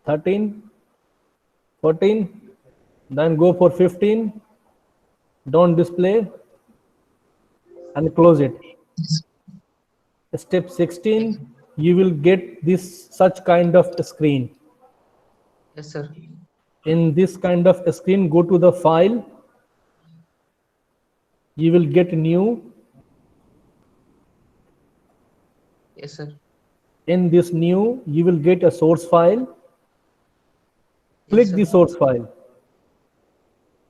13, 14, then go for 15, don't display and close it. Step 16, you will get this such kind of screen. Yes, sir. In this kind of screen, go to the file, you will get new. Yes, sir. In this new, you will get a source file. Yes, Click sir. the source file.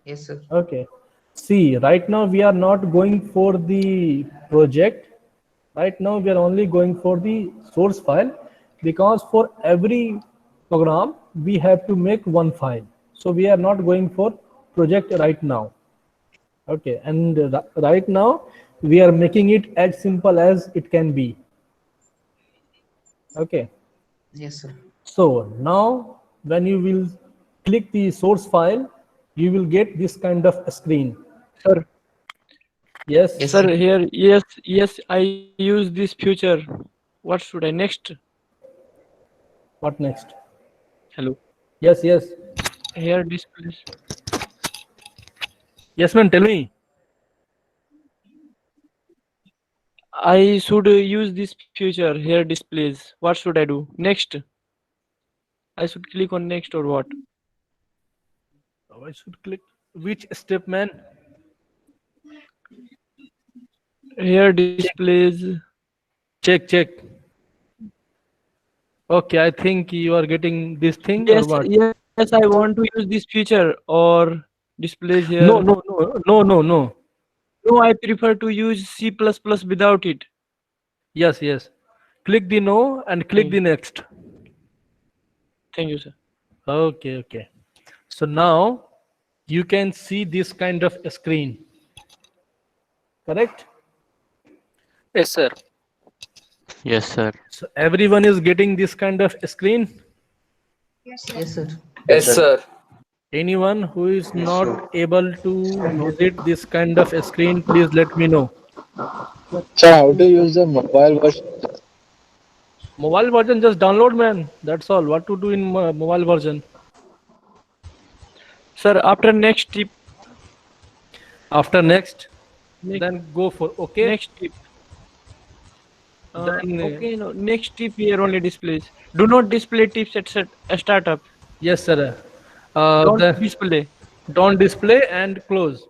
Yes, sir. Okay. See, right now we are not going for the project. Right now we are only going for the source file, because for every program we have to make one file. So we are not going for project right now. Okay. And right now we are making it as simple as it can be. Okay. Yes, sir. So now when you will click the source file, you will get this kind of a screen. Sir, Yes. Yes, sir, sir. here, yes, I use this future. What should I next? What next? Hello. Yes, yes. Here displays. Yes, man, tell me. I should use this future. Here displays. What should I do? Next. I should click on next or what? Oh, I should click which step, man? Here displays. Check, check. Okay, I think you are getting this thing or Yes, what? yes, I want to use this feature or displays here. No, no, no, no, no, no. No, I prefer to use C++ without it. Yes, yes. Click the no and click Thank, the next. thank you, sir. Okay, okay. So now you can see this kind of a screen, correct? Yes, sir. Yes, sir. So everyone is getting this kind of a screen. Yes, sir. Yes, sir. Anyone who is not able to visit this kind of a screen, please let me know. So how to use the mobile version? Mobile version, just download, man. That's all. What to do in mobile version? Sir, after next tip, After next, next, then go for okay. next tip. Then Okay, no, next tip here only displays. Do not display tips at a startup. yes, sir. Don't Then display. don't display and close.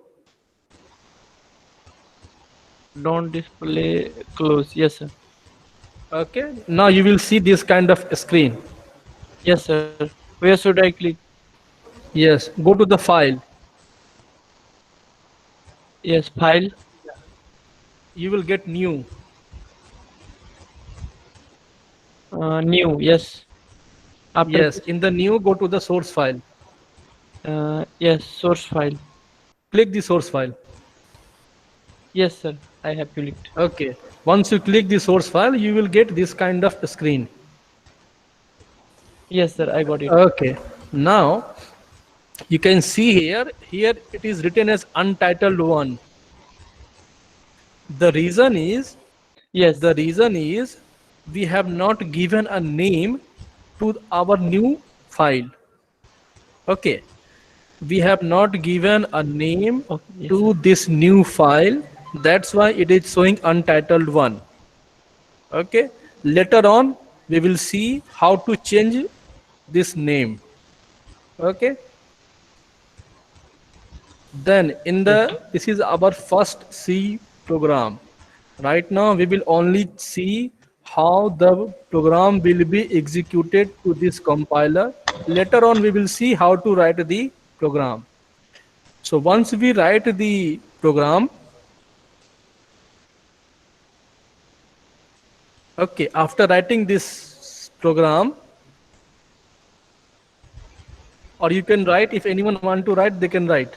Don't display close. Yes, sir. Okay. Now you will see this kind of screen. Yes, sir. Where should I click? Yes. Go to the file. Yes, file. You will get new. New. Yes. After Yes. In the new, go to the source file. yes, source file. Click the source file. Yes, sir. I have clicked. Okay. Once you click the source file, you will get this kind of screen. Yes, sir. I got it. Okay. Now you can see here. Here it is written as untitled one. The reason is Yes. The reason is we have not given a name to our new file. Okay. We have not given a name Okay. Yes, to sir. this new file. That's why it is showing untitled one. Okay. Later on, we will see how to change this name. Okay. Then in Yes. this is our first C program. Right now we will only see how the program will be executed to this compiler. Later on we will see how to write the program. So once we write the program, okay, after writing this program, or you can write, if anyone want to write, they can write.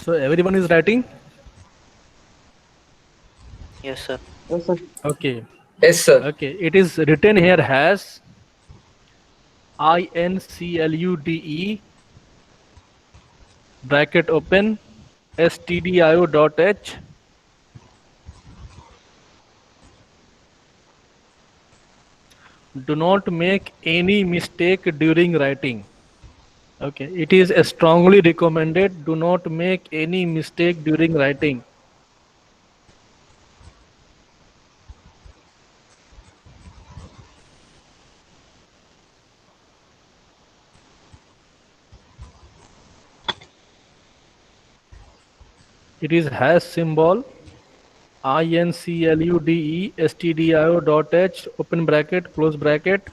So everyone is writing? Yes, sir. Yes, sir. Okay. Yes, sir. Okay. It is written here as INCLUDE bracket open stdio.h do not make any mistake during writing. Okay, it is strongly recommended, do not make any mistake during writing. It is hash symbol INCLUDE open bracket close bracket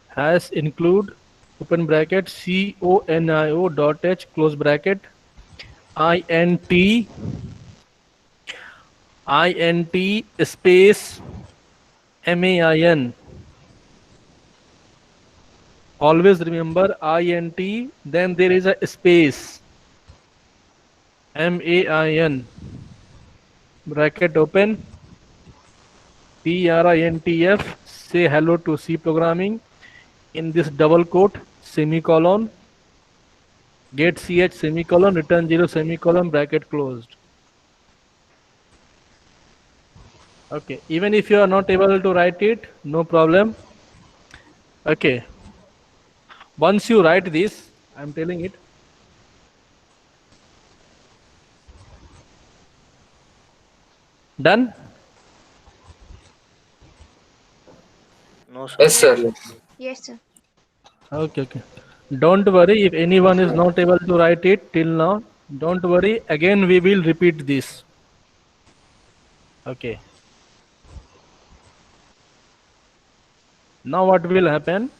hash include open bracket CONIO.h close bracket INT space MAIN. Always remember INT, then there is a space MAIN bracket open PRINTF, say hello to C programming in this double quote semicolon get ch semicolon return 0 semicolon bracket closed. Okay, even if you are not able to write it, no problem. Okay, once you write this, I'm telling it. Done? No, sir. Yes, sir. Yes, sir. Okay, okay. Don't worry if anyone is not able to write it till now. Don't worry. Again, we will repeat this. Okay. Now what will happen?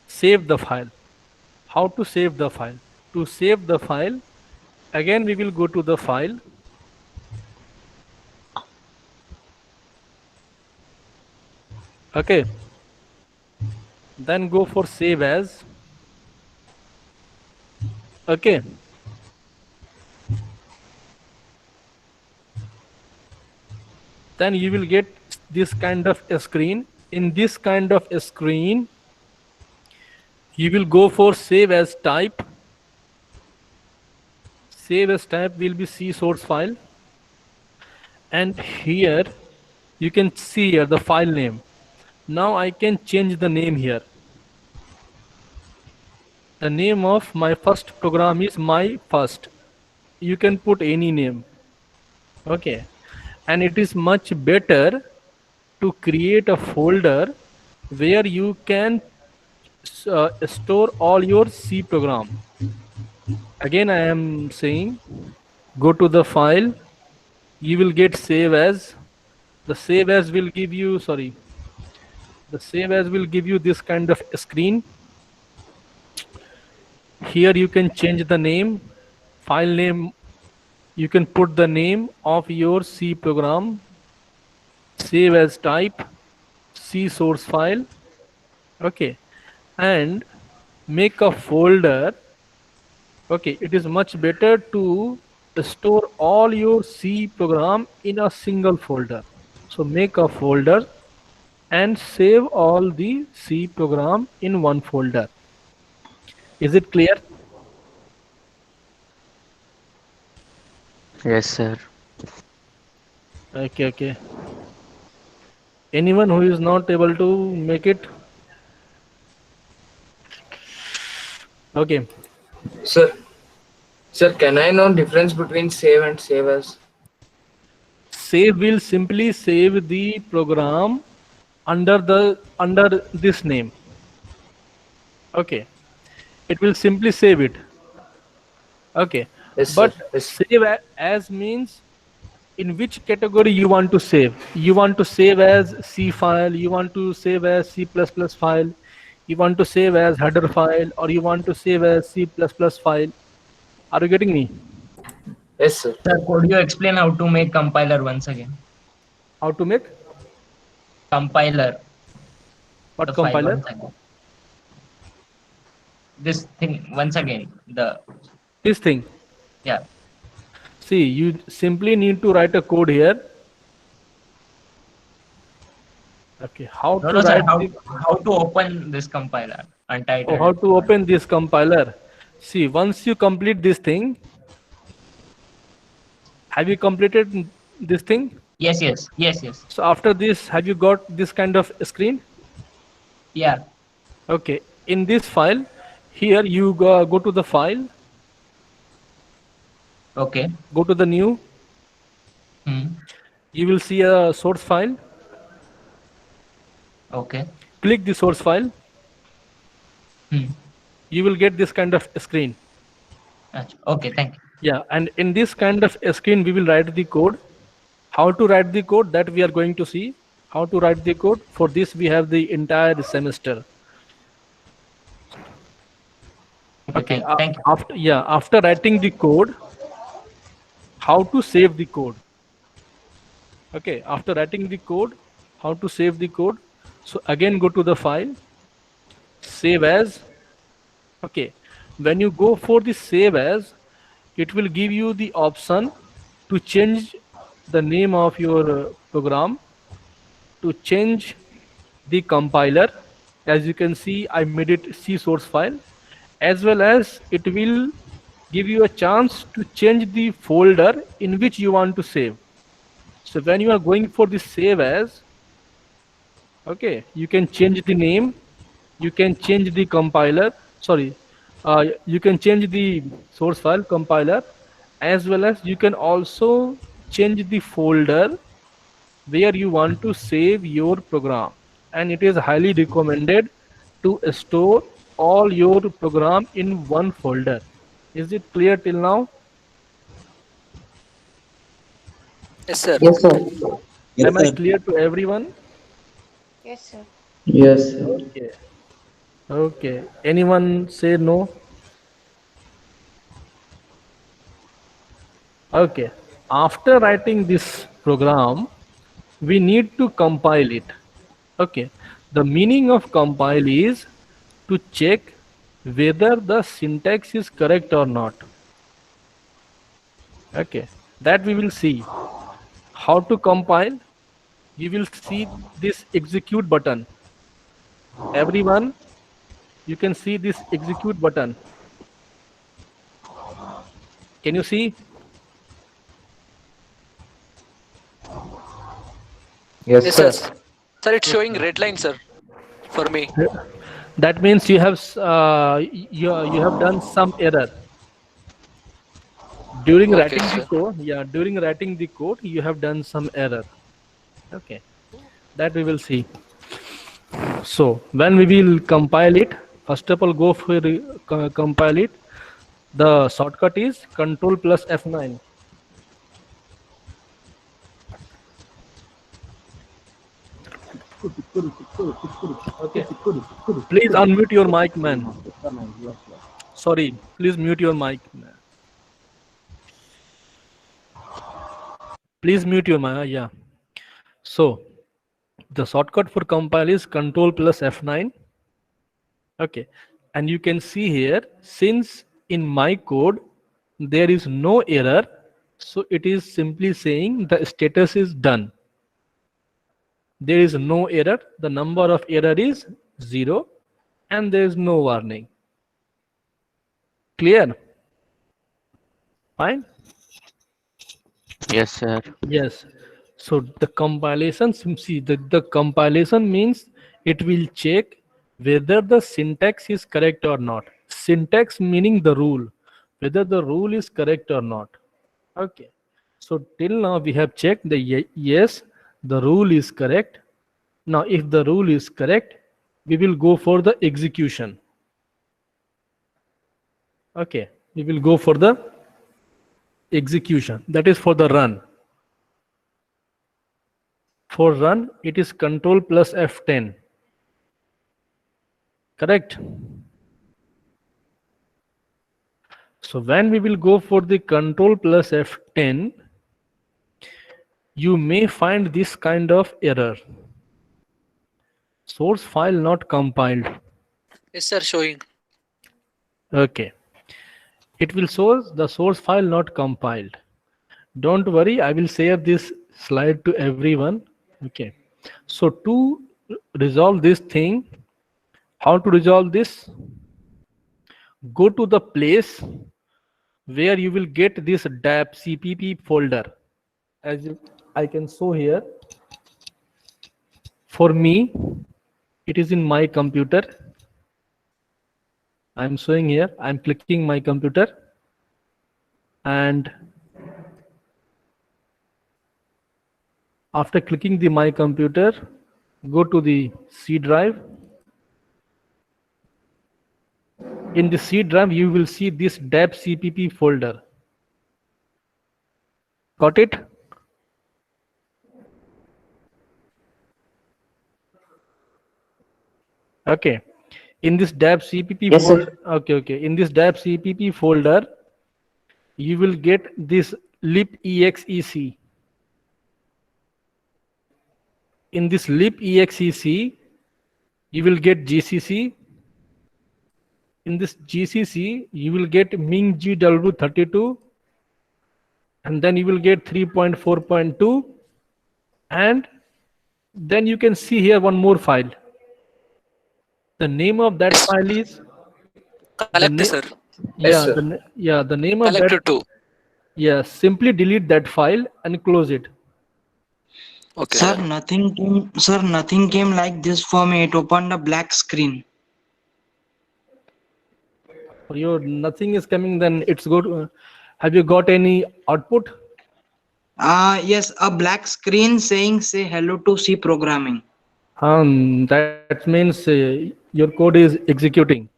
Save the file. How to save the file? To save the file, again we will go to the file. Okay. Then go for save as. Okay. Then you will get this kind of a screen. In this kind of a screen, you will go for save as type. Save as type will be C source file. And here you can see here the file name. Now I can change the name here. The name of my first program is my first. You can put any name. Okay. And it is much better to create a folder where you can store all your C program. Again, I am saying go to the file. You will get save as. The save as will give you, sorry. The save as will give you this kind of screen. Here you can change the name, file name. You can put the name of your C program, save as type, C source file. Okay. And make a folder. Okay. It is much better to store all your C program in a single folder. So make a folder and save all the C program in one folder. Is it clear? Yes, sir. Okay, okay. Anyone who is not able to make it? Okay. Sir. Sir, can I know difference between save and save as? Save will simply save the program under this name. Okay. It will simply save it. Okay. Yes, But sir. Yes. save as means in which category you want to save. You want to save as C file, you want to save as C++ file, you want to save as header file, or you want to save as C++ file. Are you getting me? Yes, sir. Sir, could you explain how to make compiler once again? How to make? Compiler. What the file compiler? once again. This thing once again. This thing. Yeah. See, you simply need to write a code here. Okay, how No, to no, sir. write How to open this compiler? Untitled. how to open this compiler. See, once you complete this thing, have you completed this thing? Yes, yes, yes, yes. So after this, have you got this kind of screen? Yeah. Okay, in this file, here you go to the file, Okay. go to the new, Hmm. you will see a source file, Okay. click the source file, Hmm. you will get this kind of screen. Achha. Okay. Thank you. Yeah, and in this kind of screen, we will write the code. How to write the code, that we are going to see. How to write the code, for this we have the entire semester. Okay, Thank you. after writing the code, how to save the code. Okay, after writing the code, how to save the code. So again, go to the file, save as. Okay, when you go for the save as, it will give you the option to change the name of your program, to change the compiler. As you can see, I made it C source file, as well as it will give you a chance to change the folder in which you want to save. So when you are going for the save as, okay, you can change the name, you can change the compiler, sorry, you can change the source file compiler, as well as you can also change the folder where you want to save your program. And it is highly recommended to store all your program in one folder. Is it clear till now? Yes, sir. Yes, sir. Am I clear to everyone? Yes, sir. Yes. Okay. Okay. Anyone say no? Okay. After writing this program, we need to compile it. Okay. The meaning of compile is to check whether the syntax is correct or not. Okay. That we will see. How to compile? You will see this execute button. Everyone, you can see this execute button. Can you see? Yes, Yes, sir. sir. Sir, it's showing red line, sir, for me. That means you have you have done some error during Okay, writing the sir. code. Yeah, during writing the code, you have done some error. Okay, that we will see. So when we will compile it, first of all, go for compile it. The shortcut is Control plus F9. Okay. Please unmute your mic, man. Sorry, please mute your mic, man. Please mute your mic. Yeah. So the shortcut for compile is Control plus F9. Okay. And you can see here, since in my code there is no error, so it is simply saying the status is done. There is no error. The number of error is 0 and there is no warning. Clear? Fine? Yes, sir. Yes. So the compilation, see the compilation means it will check whether the syntax is correct or not. Syntax meaning the rule, whether the rule is correct or not. Okay. So till now we have checked the yes, the rule is correct. Now if the rule is correct, we will go for the execution. Okay. We will go for the execution. That is for the run. For run, it is Control plus F10. Correct? So when we will go for the Control plus F10, you may find this kind of error. Source file not compiled. Yes, sir, showing. Okay. It will show the source file not compiled. Don't worry, I will share this slide to everyone. Okay. So to resolve this thing, how to resolve this? Go to the place where you will get this DAP CPP folder. As I can show here, for me, it is in my computer. I'm showing here, I'm clicking my computer, and after clicking the my computer, go to the C drive. In the C drive, you will see this DAP CPP folder. Got it? Okay. In this DAP CPP Yes, sir. folder, okay. In this DAP CPP folder, you will get this libexec. In this libexec, you will get GCC. In this GCC, you will get MingGW32, and then you will get 3.4.2, and then you can see here one more file. The name of that file is Collector, sir. yeah, sir. the name of Collector that. 2. Yeah, simply delete that file and close it. Okay, Sir, sir. nothing came like this for me. It opened a black screen. For you, nothing is coming. Then it's good. Have you got any output? Yes, a black screen saying say hello to C programming. That means your code is executing.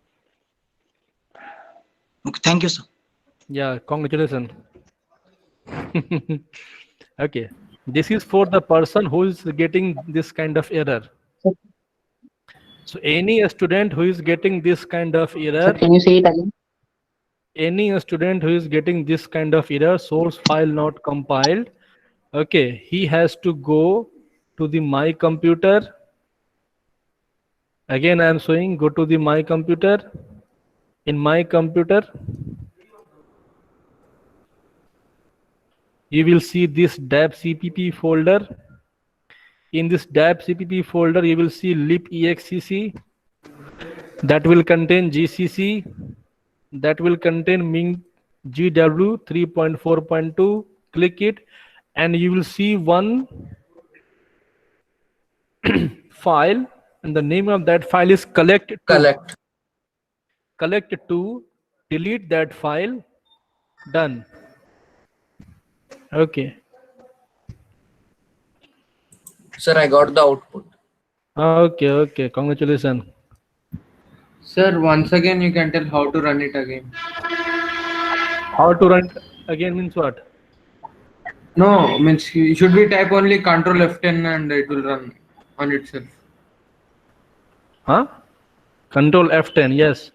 Okay, thank you, sir. Yeah, congratulations. Okay, this is for the person who is getting this kind of error. So any student who is getting this kind of error, Sir, can you say it again? any student who is getting this kind of error, source file not compiled, okay, he has to go to the my computer. Again, I am showing, go to the my computer. In my computer, you will see this DAP CPP folder. In this DAP CPP folder, you will see libexec. That will contain GCC. That will contain Ming GW 3.4.2. Click it, and you will see one file, and the name of that file is collect2. Collect. Collect2. Delete that file. Done. Okay. Sir, I got the output. Okay. Congratulations. Sir, once again you can tell how to run it again. How to run it again means what? No, means should we type only Control F10 and it will run on itself? Huh? Control F10. Yes.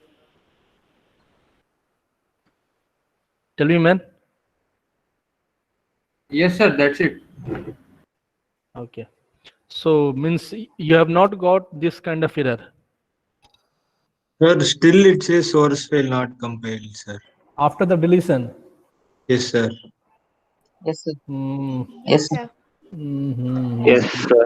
Tell me, man. Yes, sir, that's it. Okay. So means you have not got this kind of error. Sir, still it says source file not compiled, sir. After the deletion. Yes, sir. Yes, sir. Mm, Yes, sir. Yeah. mhm. Yes, sir.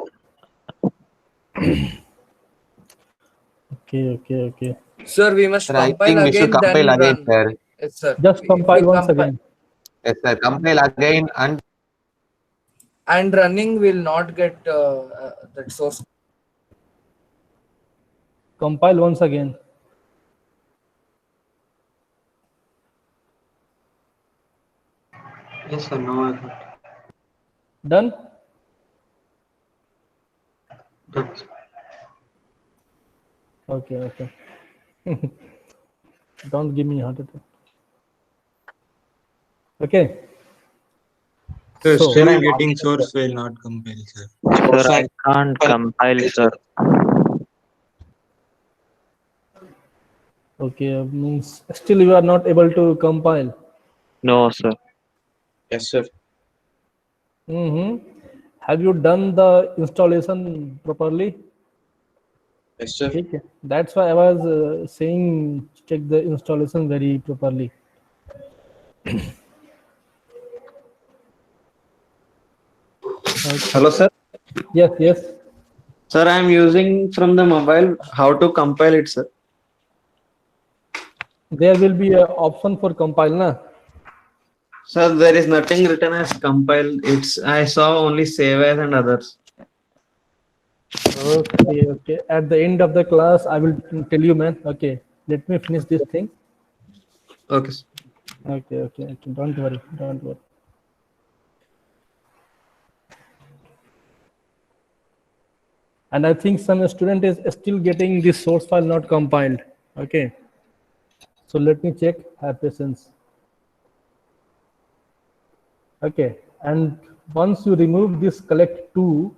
Okay. Sir, we must Sir, I compile think we should again, then compile again, run. sir. Yes, sir. Just If compile we once again. Yes, sir. Compile again and running will not get that source. Compile once again. Yes, sir. Now I got Done? it. Okay. Don't give me a heart attack. Okay. Sir, So- still getting source file not compiled, sir. Sir, I can't compile, sir. Okay, means still you are not able to compile. No, sir. Yes, sir. Have you done the installation properly? Yes, sir. Okay. That's why I was saying check the installation very properly. Hello, sir. Yes, yes. Sir, I am using from the mobile. How to compile it, sir? There will be an option for compile, na? Sir, there is nothing written as compile. It's I saw only save as and others. Okay, okay. At the end of the class, I will tell you, man. Okay, let me finish this thing. Okay, sir. Okay, okay, okay. Don't worry, don't worry. And I think some student is still getting this source file not compiled. Okay. So let me check. Have patience. Okay. And once you remove this collect to,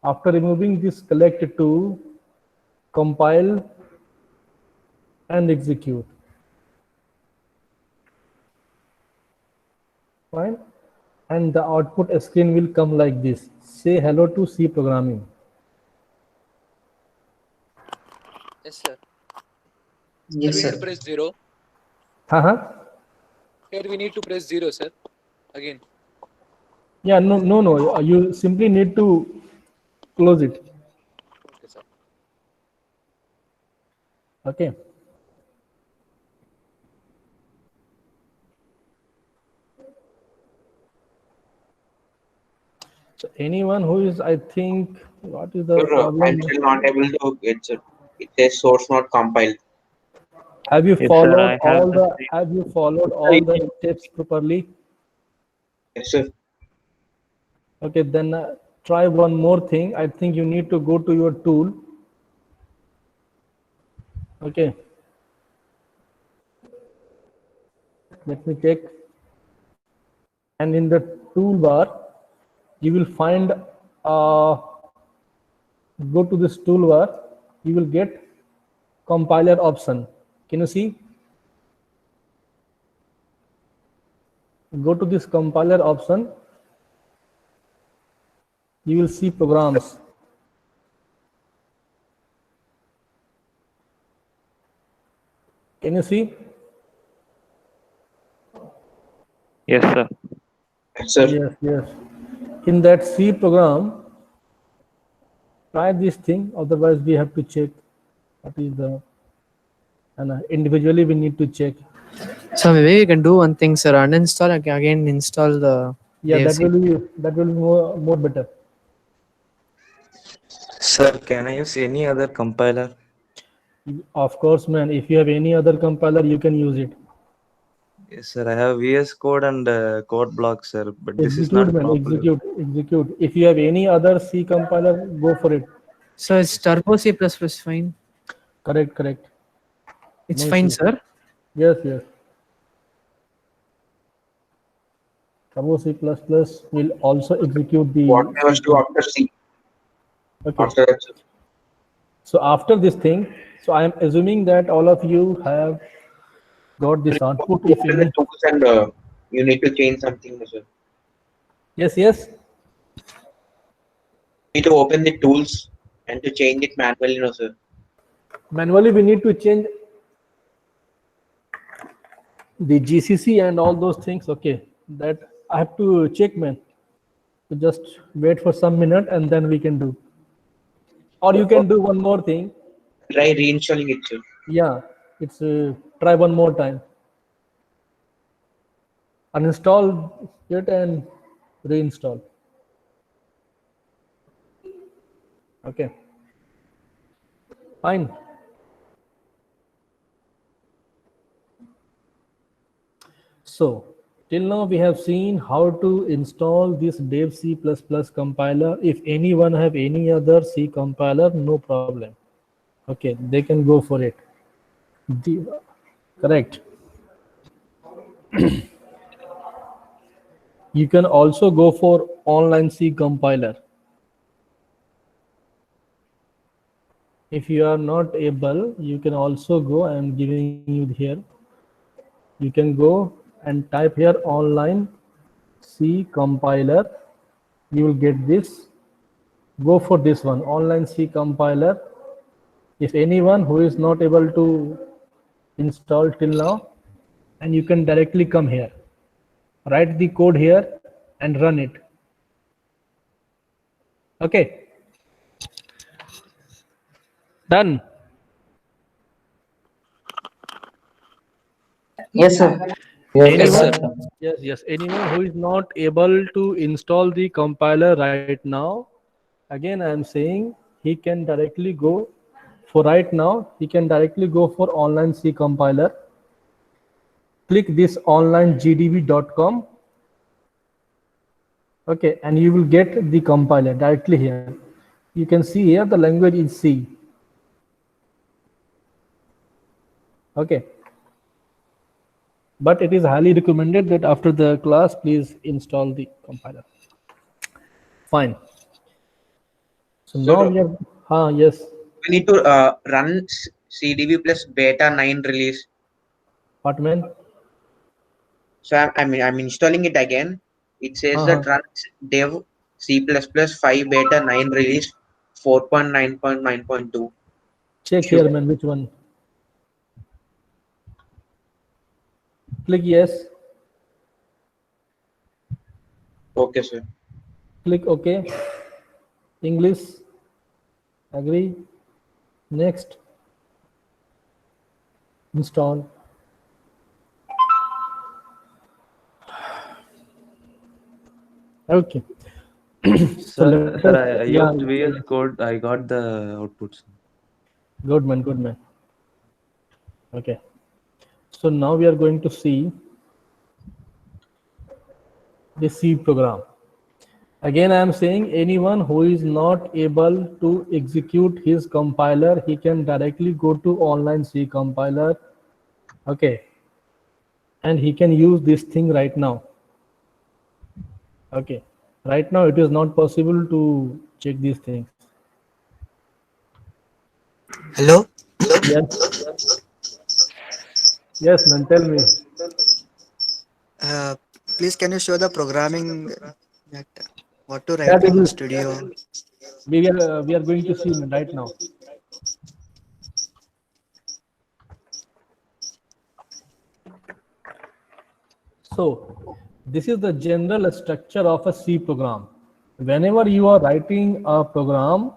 after removing this collect to, compile and execute. Fine. And the output screen will come like this. Say hello to C programming. Yes, sir. Yes, Here we need sir. to press 0. Uh-huh. Here we need to press 0, sir. Again. Yeah, no. You simply need to close it. Okay, sir. Okay. So anyone who is, I think, what is the problem? I'm still not able to get it. It says source not compiled. Have you Yes, sir, followed I have all the the? Have you followed all the steps properly? Yes, sir. Okay, then try one more thing. I think you need to go to your tool. Okay. Let me check. And in the toolbar, you will find. Go to this toolbar. You will get compiler option. Can you see? Go to this compiler option. You will see programs. Can you see? Yes, sir. Yes, sir. Yes, yes. In that C program, try this thing. Otherwise, we have to check what is the. And individually, we need to check. So maybe we can do one thing, sir. Uninstall and again install the. Yeah, that DFC. will be more better. Sir, can I use any other compiler? Of course, man. If you have any other compiler, you can use it. Yes, sir. I have VS Code and Code Block, sir. But this is Execute, not man. popular. Execute. If you have any other C compiler, go for it. So it's Turbo C++ fine. Correct. It's No fine, issue. sir. Yes. Turbo C++ will also execute the. What we must do after C? Okay. After that, sir. So after this thing, so I am assuming that all of you have got this output. If Open the any, tools and you need to change something, sir. yes, You need to open the tools and to change it manually, no, sir. manually we need to change the GCC and all those things. Okay, that I have to check, man. So just wait for some minute and then we can do. Or you can do one more thing. Try reinstalling it, sir. Yeah, it's try one more time. Uninstall it and reinstall. Okay. Fine. So till now we have seen how to install this dev C++ compiler. If anyone have any other C compiler, no problem. Okay, they can go for it. Correct. You can also go for online C compiler. If you are not able, you can also go. I am giving you here. You can go and type here online C compiler. You will get this. Go for this one, online C compiler. If anyone who is not able to install till now, and you can directly come here, write the code here and run it. Okay. Done. Yes, sir. Yes, sir. Yes. Anyone who is not able to install the compiler right now, again I am saying he can directly go for right now. He can directly go for online C compiler. Click this onlinegdb.com. Okay, and you will get the compiler directly here. You can see here the language is C. Okay. But it is highly recommended that after the class, please install the compiler. Fine. So now we are, yes. We need to run CDB plus beta 9 release. What man? So I'm installing it again. It says that run dev C++ 5 beta 9 release 4.9.9.2. Check here, man. Which one? Click yes. Okay, sir. Click OK. English. Agree. Next. Install. Okay. Sir, I used VS Code. I got the outputs. Good man, good man. Okay. So now we are going to see the C program. Again, I am saying anyone who is not able to execute his compiler, he can directly go to online C compiler. Okay. And he can use this thing right now. Okay. Right now, it is not possible to check these things. Hello? Yes. Yes, man, tell me. Please, can you show the programming that what to write in Studio? We are going to see right now. So this is the general structure of a C program. Whenever you are writing a program,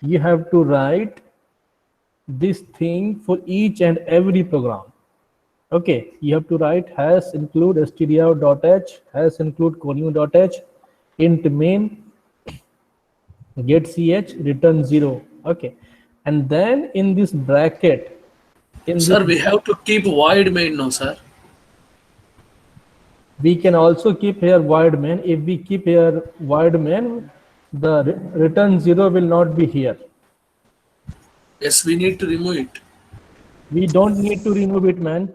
you have to write this thing for each and every program. Okay, you have to write has include stdout.h, has include conio.h, int main, get ch, return 0. Okay, and then in this bracket, we have to keep void main now, sir. We can also keep here void main. If we keep here void main, the return 0 will not be here. Yes, we need to remove it. We don't need to remove it, man.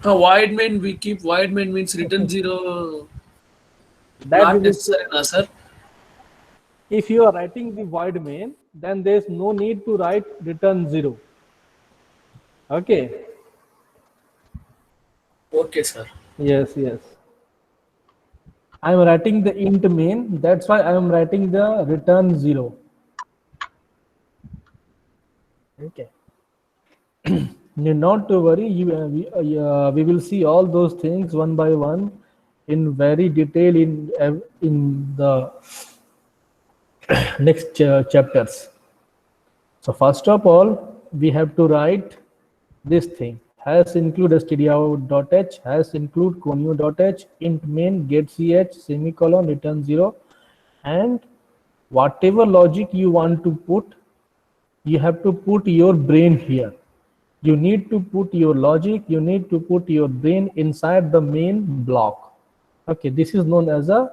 Void main, we keep void main means return 0. Not necessary, no, sir. If you are writing the void main, then there is no need to write return 0. Okay. Okay, sir. Yes. I am writing the int main. That's why I am writing the return 0. Okay. Not to worry. We will see all those things one by one in very detail in the next chapters. So first of all, we have to write this thing. Has include stdout.h, has include conio.h, int main get ch, semicolon, return 0, and whatever logic you want to put, you have to put your brain here. You need to put your logic, you need to put your brain inside the main block. Okay, this is known as a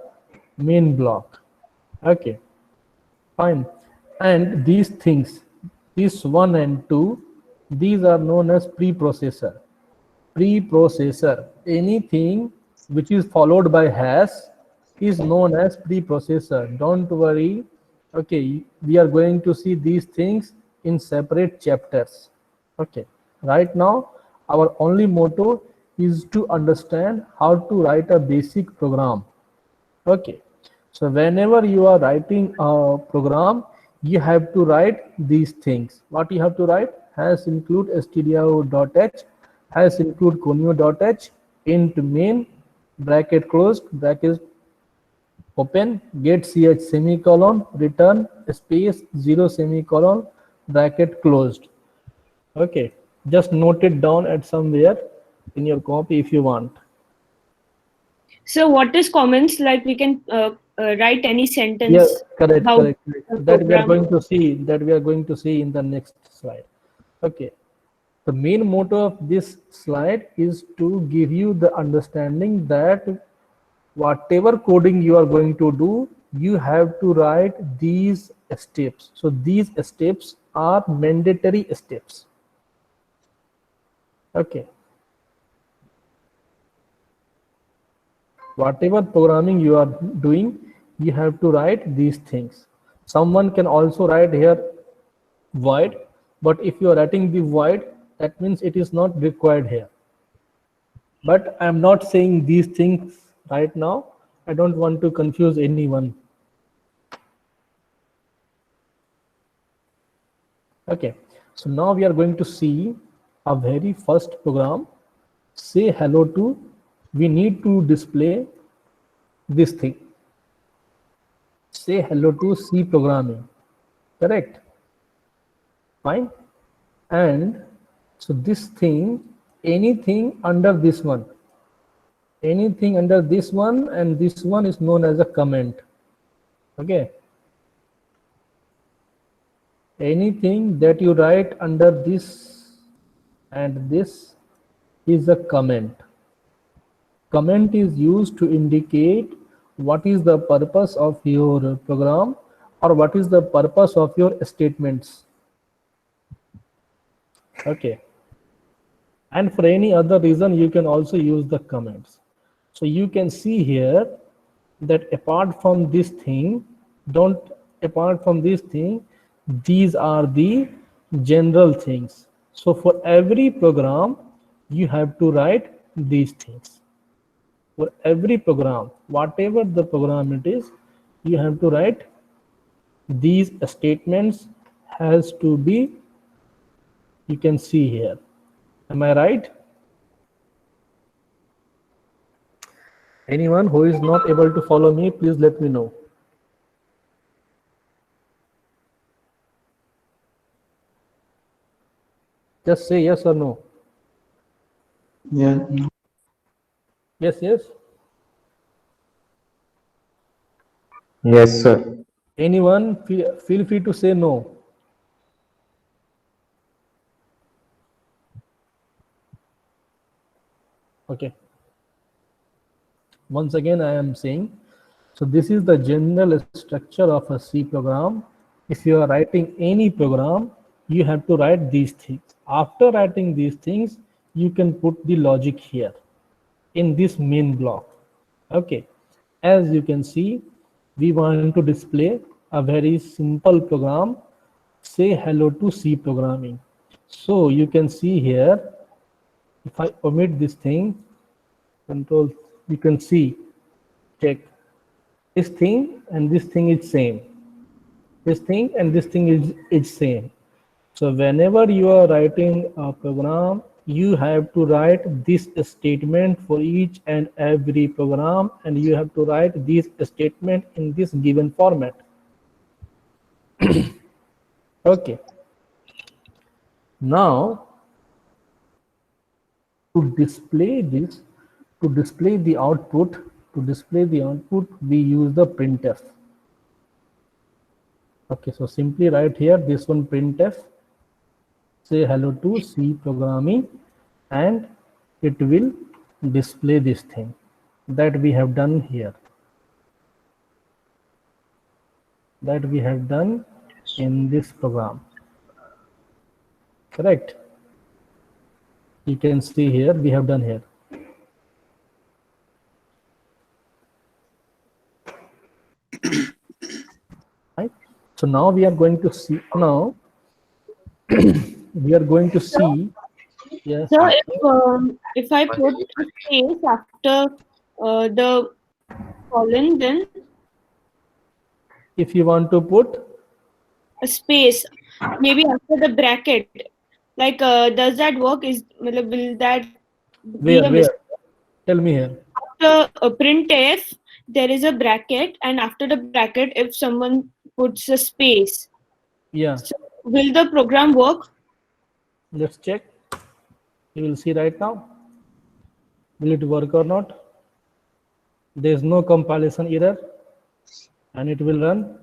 main block. Okay, fine. And these things, this 1 and 2, these are known as preprocessor. Preprocessor, anything which is followed by hash is known as preprocessor. Don't worry. Okay, we are going to see these things in separate chapters. Okay, right now our only motto is to understand how to write a basic program. Okay, so whenever you are writing a program, you have to write these things. What you have to write? Has include stdout.h, has include conio.h, int main, bracket closed, bracket open, get ch semicolon, return, space, 0 semicolon, bracket closed. Okay, just note it down at somewhere in your copy if you want. So what is comments? Like we can write any sentence. Yeah, correct, about correct. the That we are program. going to see. That we are going to see in the next slide. Okay. The main motto of this slide is to give you the understanding that whatever coding you are going to do, you have to write these steps. So these steps are mandatory steps. Okay. Whatever programming you are doing, you have to write these things. Someone can also write here void, but if you are writing the void, that means it is not required here. But I am not saying these things right now. I don't want to confuse anyone. Okay, so now we are going to see a very first program. Say hello to, we need to display this thing. Say hello to C programming, correct? Fine. And so this thing, anything under this one, anything under this one and this one is known as a comment. Okay. Anything that you write under this and this is a comment. Comment is used to indicate what is the purpose of your program or what is the purpose of your statements. Okay. And for any other reason, you can also use the comments. So you can see here that apart from this thing, these are the general things. So for every program, you have to write these things. For every program, whatever the program it is, you have to write these statements has to be, you can see here. Am I right? Anyone who is not able to follow me, please let me know. Just say yes or no. Yeah. Yes, yes. Yes, sir. Anyone feel free to say no. Okay. Once again, I am saying, so this is the general structure of a C program. If you are writing any program, you have to write these things. After writing these things, you can put the logic here in this main block. Okay. As you can see, we want to display a very simple program, say hello to C programming. So you can see here, if I omit this thing, control, you can see, check, this thing and this thing is same. This thing and this thing is same. So whenever you are writing a program, you have to write this statement for each and every program, and you have to write this statement in this given format. Okay. Now, to display this, to display the output, we use the printf. Okay, so simply write here this one printf, say hello to C programming, and it will display this thing that we have done here, that we have done in this program. Correct? You can see here, we have done here. Right? So now we are going to see, now we are going to see. Yes. So if I put a space after the colon, then if you want to put a space maybe after the bracket, like does that work? Will that be a where? mistake? Tell me here. After printf, there is a bracket, and after the bracket, if someone puts a space, Yeah, so will the program work? let's check. You will see right now. Will it work or not? There is no compilation error, and it will run.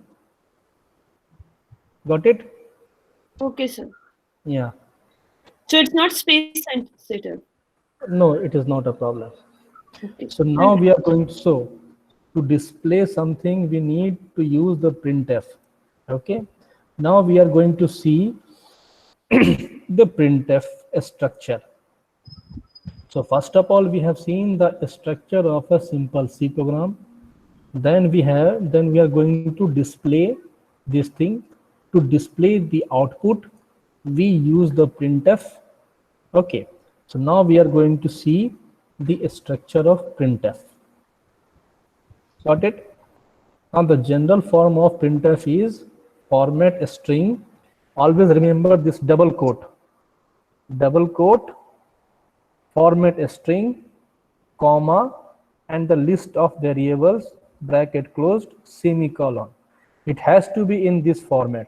Got it? Okay, sir. Yeah. So it's not space sensitive. No, it is not a problem. Okay. So now we are going to display something, we need to use the printf. Okay. Now we are going to see the printf structure. So first of all, we have seen the structure of a simple C program. Then we are going to display this thing. To display the output, we use the printf. Okay. So now we are going to see the structure of printf. Got it? Now the general form of printf is format string. Always remember this double quote, format string, comma, and the list of variables, bracket closed, semicolon. It has to be in this format.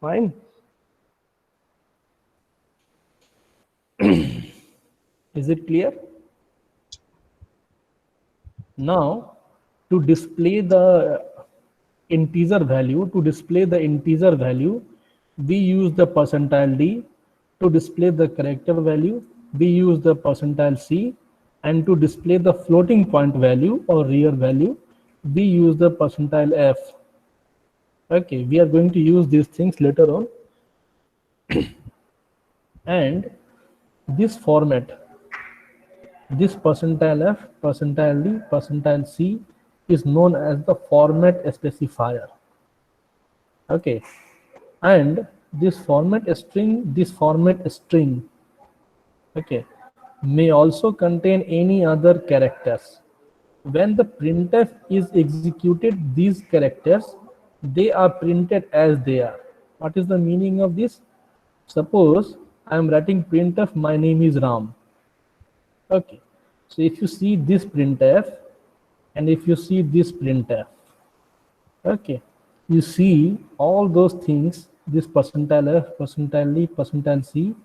Fine. Is it clear? Now, to display the integer value, we use the %d. To display the character value, we use the %c. And to display the floating point value or real value, we use the %f. Okay, we are going to use these things later on. And this format, this %f, %d, %c is known as the format specifier. Okay, and this format string, okay, may also contain any other characters. When the printf is executed, these characters, they are printed as they are. What is the meaning of this? Suppose I am writing printf, my name is Ram. Okay, so if you see this printf and if you see this printf, okay, you see all those things, this %f, %d, %c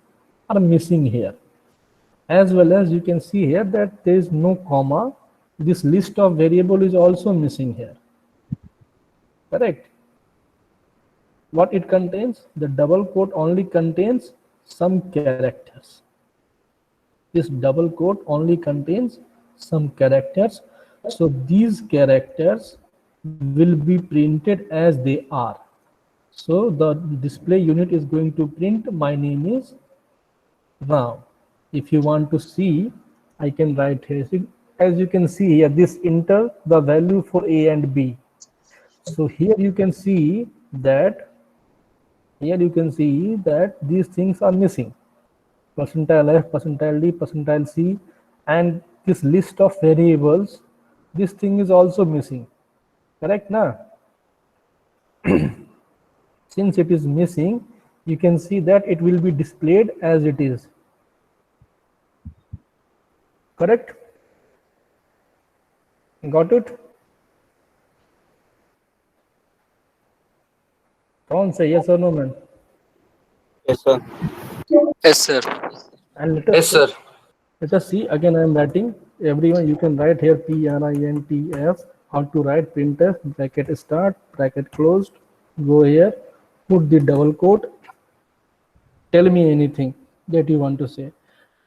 are missing here. As well as you can see here that there is no comma. This list of variable is also missing here. Correct? What it contains? The double quote only contains some characters. This double quote only contains some characters. So these characters will be printed as they are. So the display unit is going to print my name is Ram. If you want to see, I can write here. As you can see here, this enter the value for A and B. So here you can see that these things are missing. %f, %d, %c, and this list of variables, this thing is also missing. Correct now? Since it is missing, you can see that it will be displayed as it is. Correct? Got it? Don't say yes or no, man. Yes, sir. Yes, sir. And Yes, sir. let us see. Again, I am writing. Everyone, you can write here printf. How to write printf, bracket start, bracket closed. Go here, put the double quote. Tell me anything that you want to say.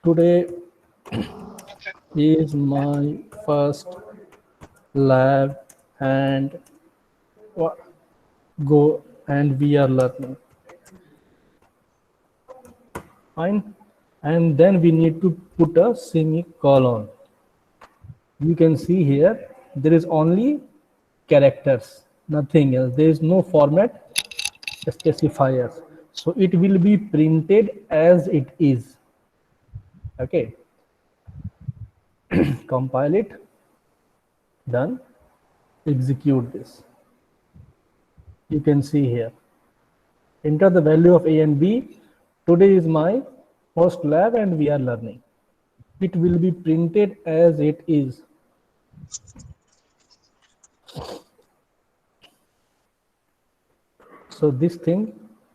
Today is my first lab and go and we are learning. Fine. And then we need to put a semicolon. You can see here there is only characters, nothing else. There is no format specifiers. So it will be printed as it is. Okay. Compile it. Done. Execute this. You can see here. Enter the value of A and B. Today is my first lab and we are learning. It will be printed as it is. So this thing,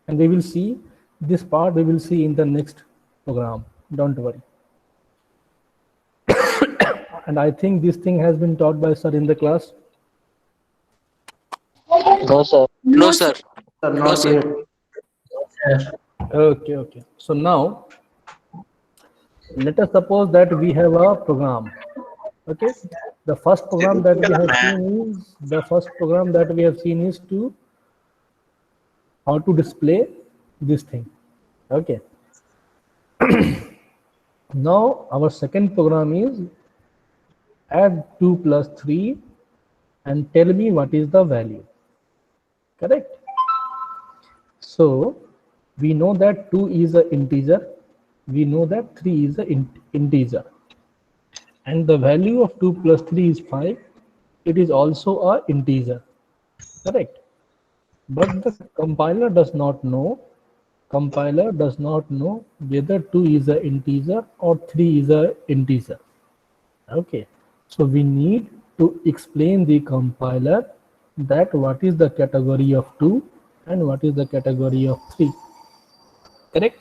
and we will see this part, we will see in the next program. Don't worry. And I think this thing has been taught by sir in the class. No, sir. No, sir. No, sir. Okay. So now let us suppose that we have a program. Okay. The first program that we have seen is to how to display this thing. Okay. Now our second program is add 2 plus 3 and tell me what is the value. Correct? So we know that 2 is an integer. We know that 3 is an integer. And the value of 2 plus 3 is 5. It is also an integer. Correct? But the compiler does not know whether 2 is an integer or 3 is an integer. Okay. So we need to explain the compiler that what is the category of 2 and what is the category of 3. Correct?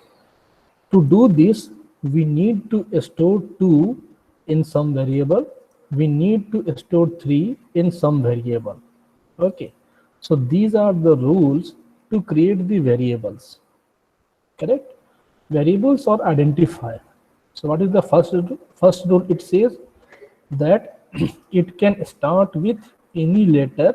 To do this, we need to store 2 in some variable. We need to store 3 in some variable. Okay. So these are the rules to create the variables. Correct? Variables or identifier. So what is the first rule? First rule, it says that it can start with any letter,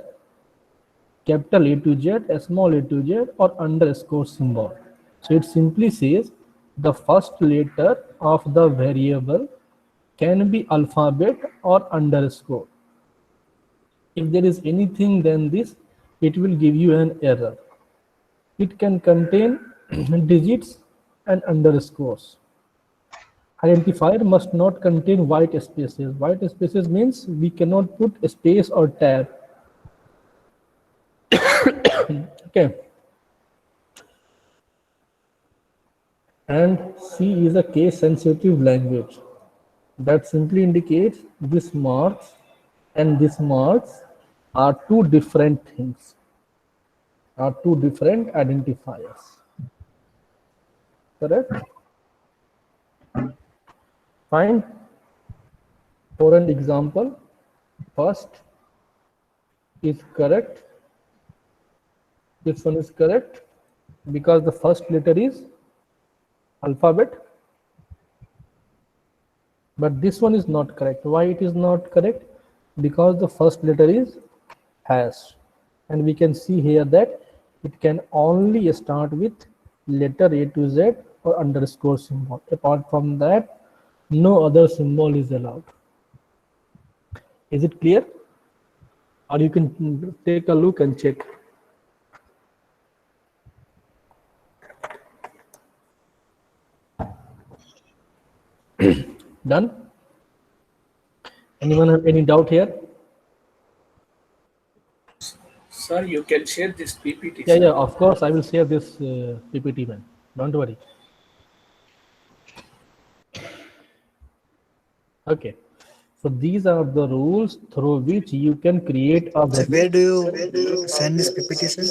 capital A to Z, small a to Z, or underscore symbol. So it simply says the first letter of the variable can be alphabet or underscore. If there is anything than this, it will give you an error. It can contain digits and underscores. Identifier must not contain white spaces. White spaces means we cannot put a space or tab. Okay. And C is a case sensitive language. That simply indicates this marks and this marks are two different things, are two different identifiers. Correct? Fine. For an example, first is correct. This one is correct because the first letter is alphabet. But this one is not correct. Why it is not correct? Because the first letter is hash. And we can see here that it can only start with letter A to Z or underscore symbol. Apart from that, no other symbol is allowed. Is it clear? Or you can take a look and check. Done? Anyone have any doubt here? Sir, you can share this PPT. Yeah, sir. of course, I will share this PPT, man. Don't worry. Okay. So these are the rules through which you can create a So where do you send this PPT, sir?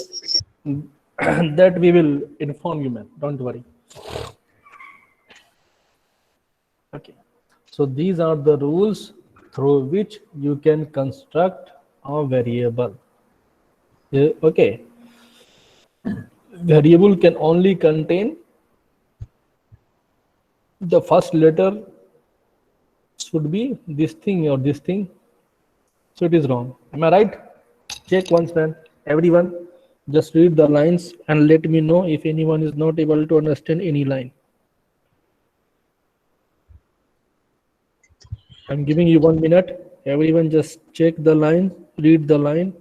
that we will inform you, man. Don't worry. Okay. So these are the rules through which you can construct a variable. Okay. Variable can only contain the first letter should be this thing or this thing. So it is wrong. Am I right? Check once, man. Everyone, just read the lines and let me know if anyone is not able to understand any line. I'm giving you 1 minute. Everyone just check the line, read the line.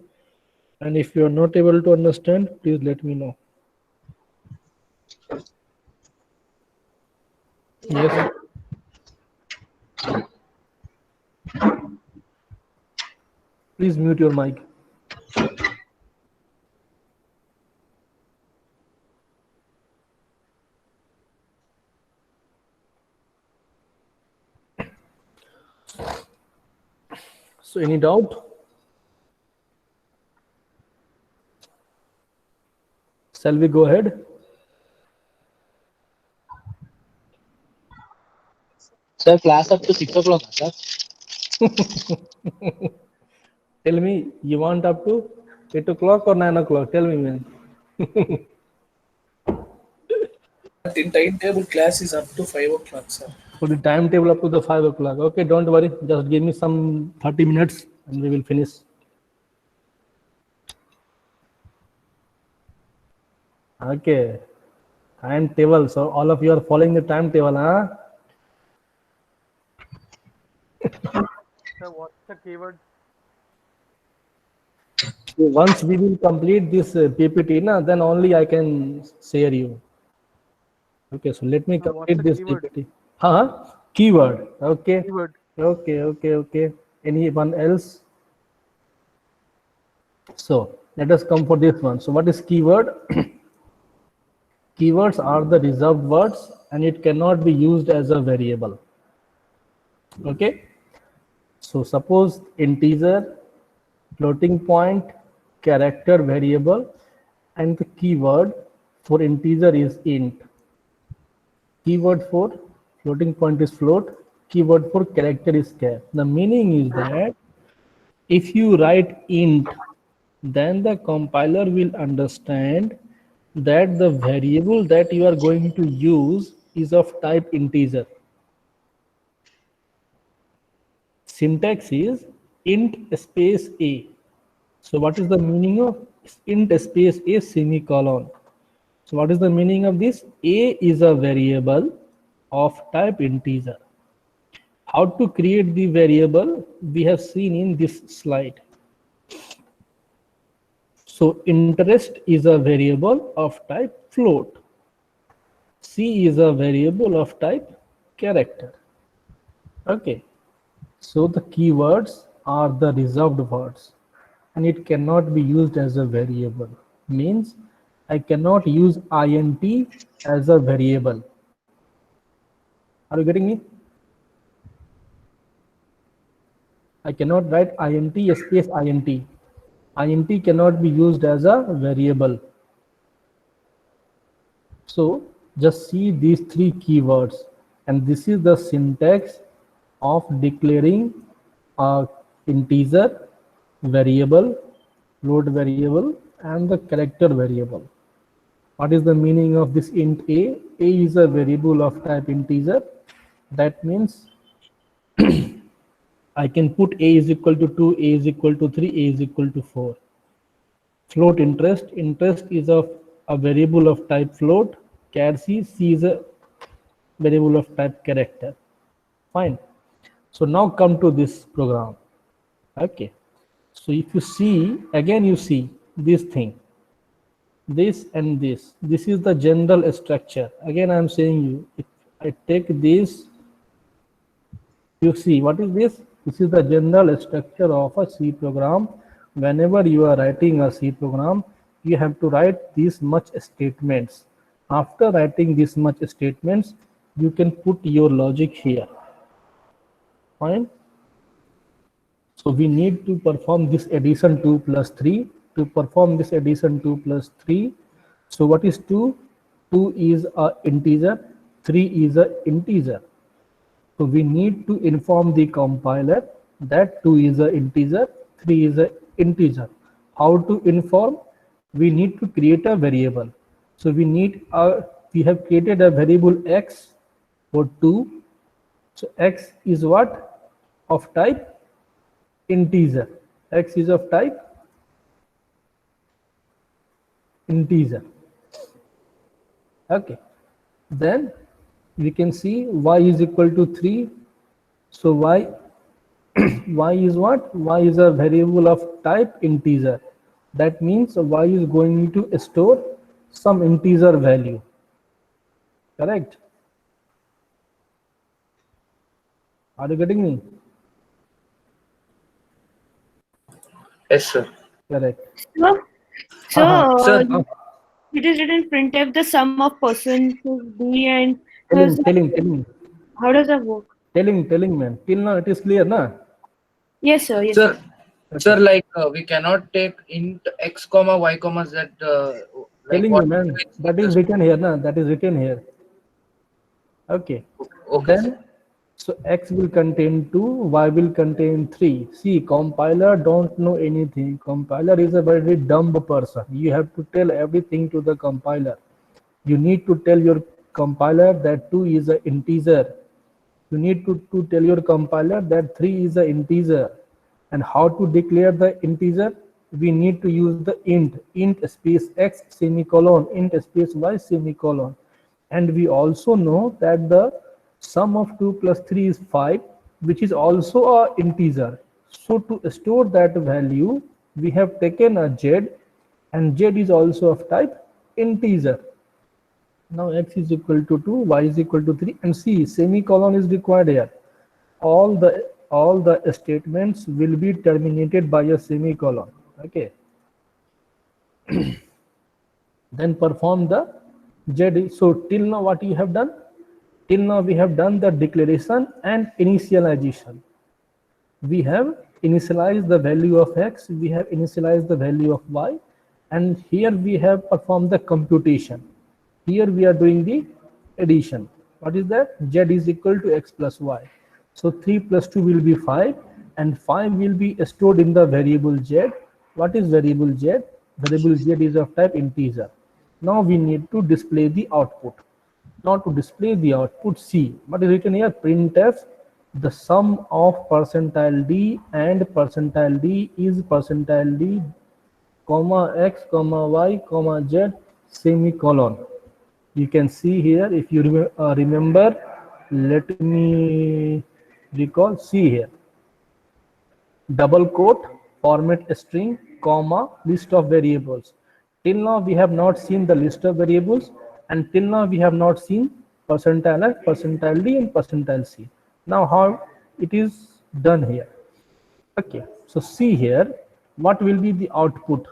And if you are not able to understand, please let me know. Yes. Please mute your mic. So any doubt? Shall we go ahead? Sir, class up to 6 o'clock, sir. Tell me, you want up to 8 o'clock or 9 o'clock? Tell me, man. But in timetable, class is up to 5 o'clock, sir. For the timetable up to the 5 o'clock. Okay, don't worry. Just give me some 30 minutes and we will finish. Okay. Timetable. So all of you are following the timetable, huh? So what's the keyword? Once we will complete this PPT, then only I can share you. Okay, so let me complete this PPT. Keyword. Okay. Keyword. Okay. Anyone else? So let us come for this one. So what is keyword? Keywords are the reserved words and it cannot be used as a variable. Okay. So suppose integer, floating point, character, variable, and the keyword for integer is int. Keyword for floating point is float. Keyword for character is char. The meaning is that if you write int, then the compiler will understand that the variable that you are going to use is of type integer. Syntax is int space a. So what is the meaning of int space a semicolon? So what is the meaning of this? A is a variable of type integer. How to create the variable we have seen in this slide. So interest is a variable of type float. C is a variable of type character. Okay. So the keywords are the reserved words and it cannot be used as a variable. Means I cannot use int as a variable. Are you getting me? I cannot write int space int. Int cannot be used as a variable. So just see these three keywords and this is the syntax of declaring a integer, variable, float variable, and the character variable. What is the meaning of this int a? A is a variable of type integer. That means I can put a is equal to 2, a is equal to 3, a is equal to 4. Float interest. Interest is of a variable of type float. Char C is a variable of type character. Fine. So now come to this program. Okay. So if you see, again you see this thing. This and this. This is the general structure. Again I am saying you, if I take this, you see what is this? This is the general structure of a C program. Whenever you are writing a C program, you have to write this much statements. After writing this much statements, you can put your logic here. Fine. So we need to perform this addition 2 plus 3. To perform this addition 2 plus 3. So what is 2? 2 is a integer. 3 is a integer. So we need to inform the compiler that 2 is an integer, 3 is an integer. How to inform? We need to create a variable. So we have created a variable x for 2. So x is what? Of type integer. X is of type integer. Okay. Then we can see y is equal to 3. So y is what? Y is a variable of type integer. That means y is going to store some integer value. Correct? Are you getting me? Yes, sir. Correct. So it is written printf the sum of person B and Telling. how does that work? Telling, man. Till now it is clear, na? Yes, sir. Yes, Sir, sir, like we cannot take int x comma y comma z. Like Telling what? you, man. That is written here, na? That is written here. Okay. Okay. Then, so x will contain 2, y will contain 3. See, compiler don't know anything. Compiler is a very dumb person. You have to tell everything to the compiler. You need to tell your compiler that 2 is an integer. You need to tell your compiler that 3 is an integer. And how to declare the integer? We need to use the int space x semicolon, int space y semicolon. And we also know that the sum of 2 plus 3 is 5, which is also an integer. So to store that value, we have taken a z, and z is also of type integer. Now x is equal to 2, y is equal to 3, and see, semicolon is required here. All the statements will be terminated by a semicolon. Okay. Then perform the z. So till now what you have done? Till now we have done the declaration and initialization. We have initialized the value of x, we have initialized the value of y, and here we have performed the computation. Here we are doing the addition. What is that? Z is equal to x plus y. So 3 plus 2 will be 5, and 5 will be stored in the variable z. What is variable z? Variable z is of type integer. Now we need to display the output. Now to display the output, see what is written here: printf the sum of percentile d and percentile d is percentile d comma x comma y comma z semicolon. You can see here, if you remember, let me recall. See here, double quote, format string, comma, list of variables. Till now we have not seen the list of variables, and till now we have not seen percentile f, percentile d, and percentile c. Now how it is done here? Okay, so see here, what will be the output?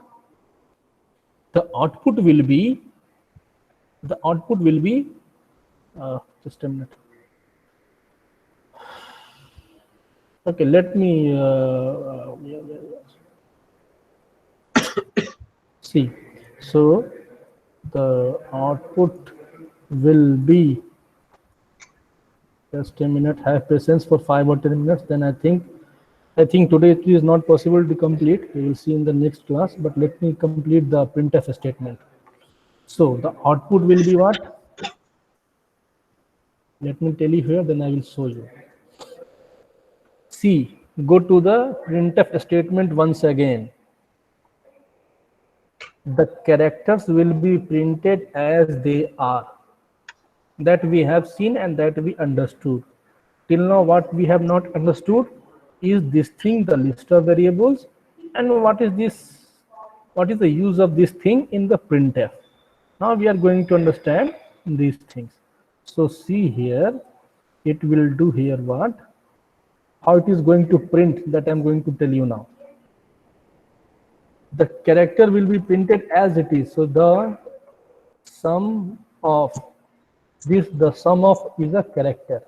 The output will be just a minute. Okay, let me see. So the output will be, just a minute, have patience for 5 or 10 minutes. Then I think today it is not possible to complete. We will see in the next class, but let me complete the printf statement. So the output will be what? Let me tell you here, then I will show you. See, go to the printf statement once again. The characters will be printed as they are. That we have seen and that we understood. Till now what we have not understood is this thing, the list of variables, and what is this, what is the use of this thing in the printf. Now we are going to understand these things. So see here, it will do here what? How it is going to print, that I am going to tell you now. The character will be printed as it is. So the sum of this, the sum of is a character.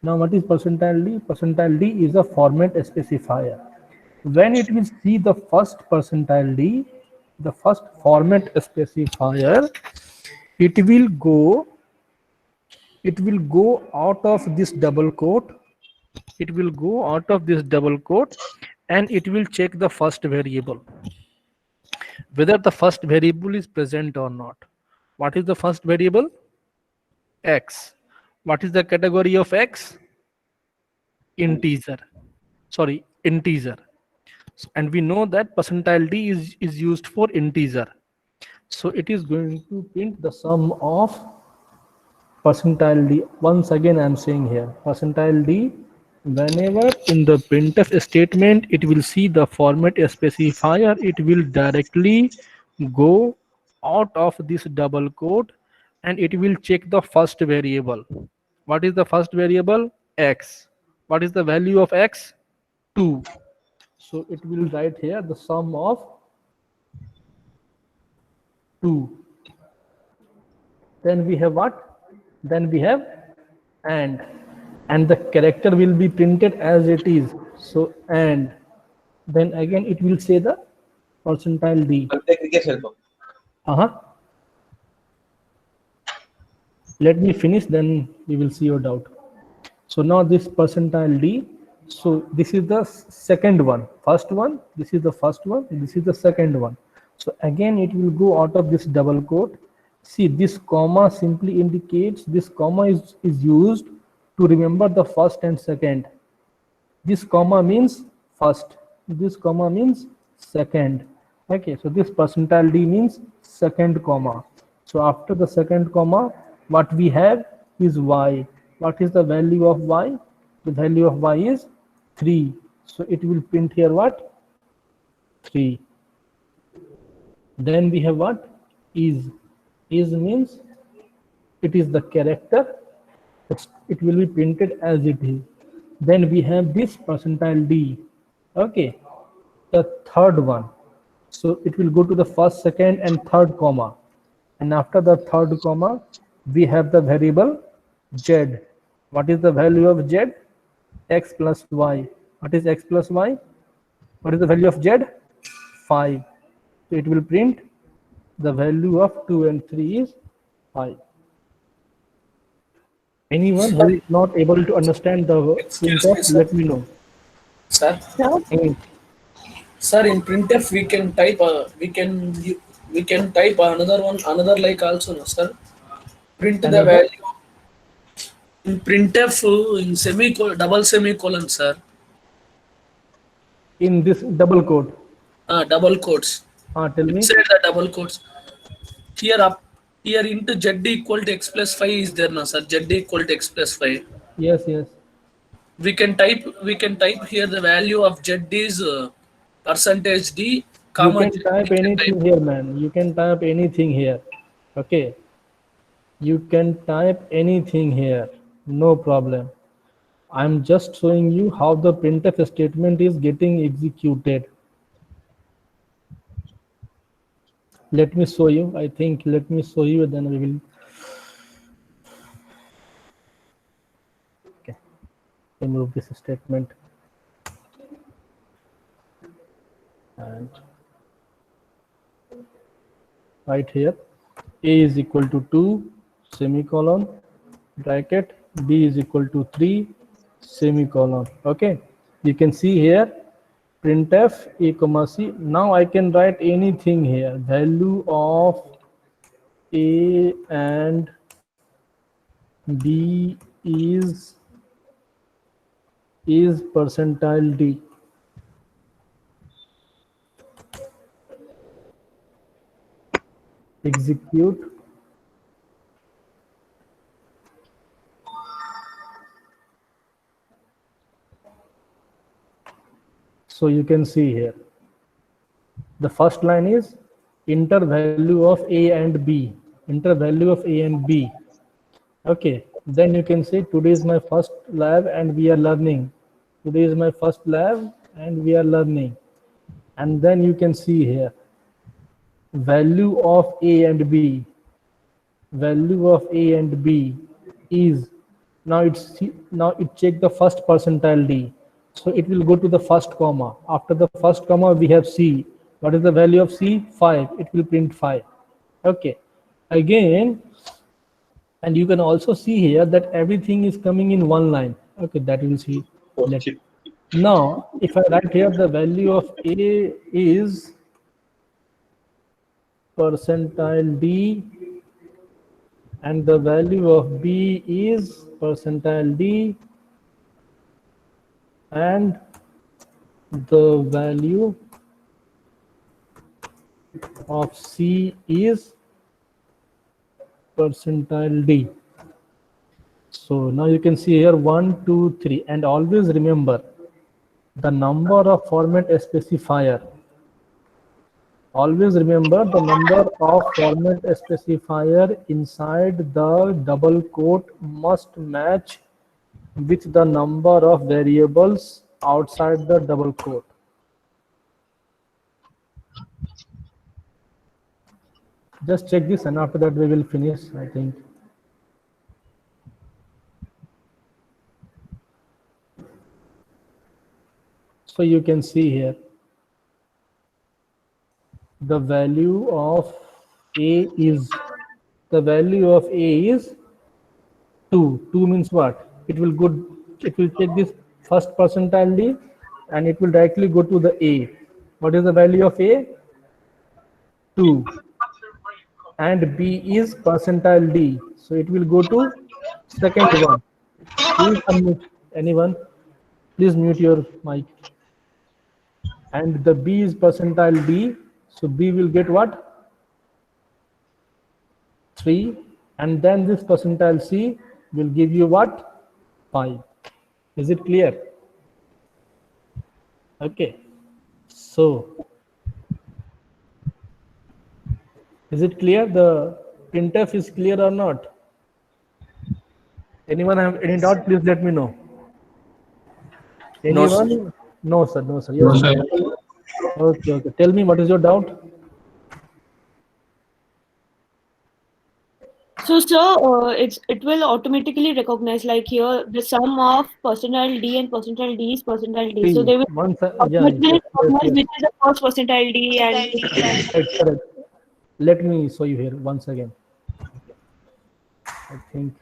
Now what is percentile d? Percentile d is a format specifier. When it will see the first percentile d, the first format specifier, it will go out of this double quote. It will go out of this double quote, and it will check the first variable, whether the first variable is present or not. What is the first variable? X. What is the category of x? Integer. Sorry, integer. And we know that percentile d is used for integer. So it is going to print the sum of percentile d. Once again I am saying here, percentile d, whenever in the printf statement it will see the format specifier, it will directly go out of this double quote and it will check the first variable. What is the first variable? X. What is the value of x? 2. So it will write here the sum of 2. Then we have what? Then we have AND. and the character will be printed as it is. So, and then again it will say the percentile D. Let me finish, then we will see your doubt. So now this percentile D, so this is the second one. First one, this is the first one, this is the second one. So again it will go out of this double quote. See, this comma simply indicates, this comma is used to remember the first and second. This comma means first, this comma means second. Okay, so this percentile D means second comma. So after the second comma, what we have is Y. What is the value of Y? The value of Y is 3. So it will print here what? 3. Then we have what? Is. Is means it is the character. It will be printed as it is. Then we have this percentile D. Okay, the third one. So it will go to the first, second, and third comma. And after the third comma, we have the variable Z. What is the value of Z? X plus Y. What is X plus Y? What is the value of Z? 5. So it will print the value of 2 and 3 is 5. Anyone who is not able to understand the printf, let me know. Sir, sir, in printf we can type we can type another like also, no, sir. Print the value in printf in double semicolon, sir. In this double quote. Double quotes. Tell me. Inside the double quotes. Here into Z equal to X plus 5 is there, no, sir? Z equal to X plus 5. Yes, yes. We can type here the value of Z is percentage D, comma. You can type anything here, man. You can type anything here. Okay. You can type anything here. No problem. I'm just showing you how the printf statement is getting executed. Let me show you. I think let me show you, then we will. Okay. Remove this statement. And right here, A is equal to 2, semicolon, bracket, B is equal to 3, semicolon. Okay. You can see here, printf A comma C. Now I can write anything here. Value of A and B is percentile D. Execute. So you can see here, the first line is enter value of A and B, enter value of A and B. Okay, then you can say today is my first lab and we are learning. Today is my first lab and we are learning. And then you can see here, value of A and B. Value of A and B is, now it check the first percentile D. So it will go to the first comma. After the first comma, we have C. What is the value of C? 5. It will print 5. Okay. Again, and you can also see here that everything is coming in one line. Okay, that you will see. Now, if I write here the value of A is percentile D and the value of B is percentile D and the value of C is percentile D. So now you can see here 1, 2, 3, and always remember the number of format specifier. Always remember the number of format specifier inside the double quote must match with the number of variables outside the double quote. Just check this and after that we will finish, I think. So you can see here the value of A is 2. 2 means what? It will take this first percentile D and it will directly go to the A. What is the value of A? 2. And B is percentile D. So it will go to second one. Please unmute anyone. Please mute your mic. And the B is percentile D. So B will get what? 3. And then this percentile C will give you what? 5. Is it clear? Okay. So, is it clear? The printf is clear or not? Anyone have any doubt? Please let me know. Anyone? No, sir. No, sir. Yes, sir. Okay, okay. Tell me, what is your doubt? So, sir, it will automatically recognize, like here, the sum of percentile D and percentile D is percentile D. So they will automatically recognize which is the first percentile D and Correct. Let me show you here once again. I think.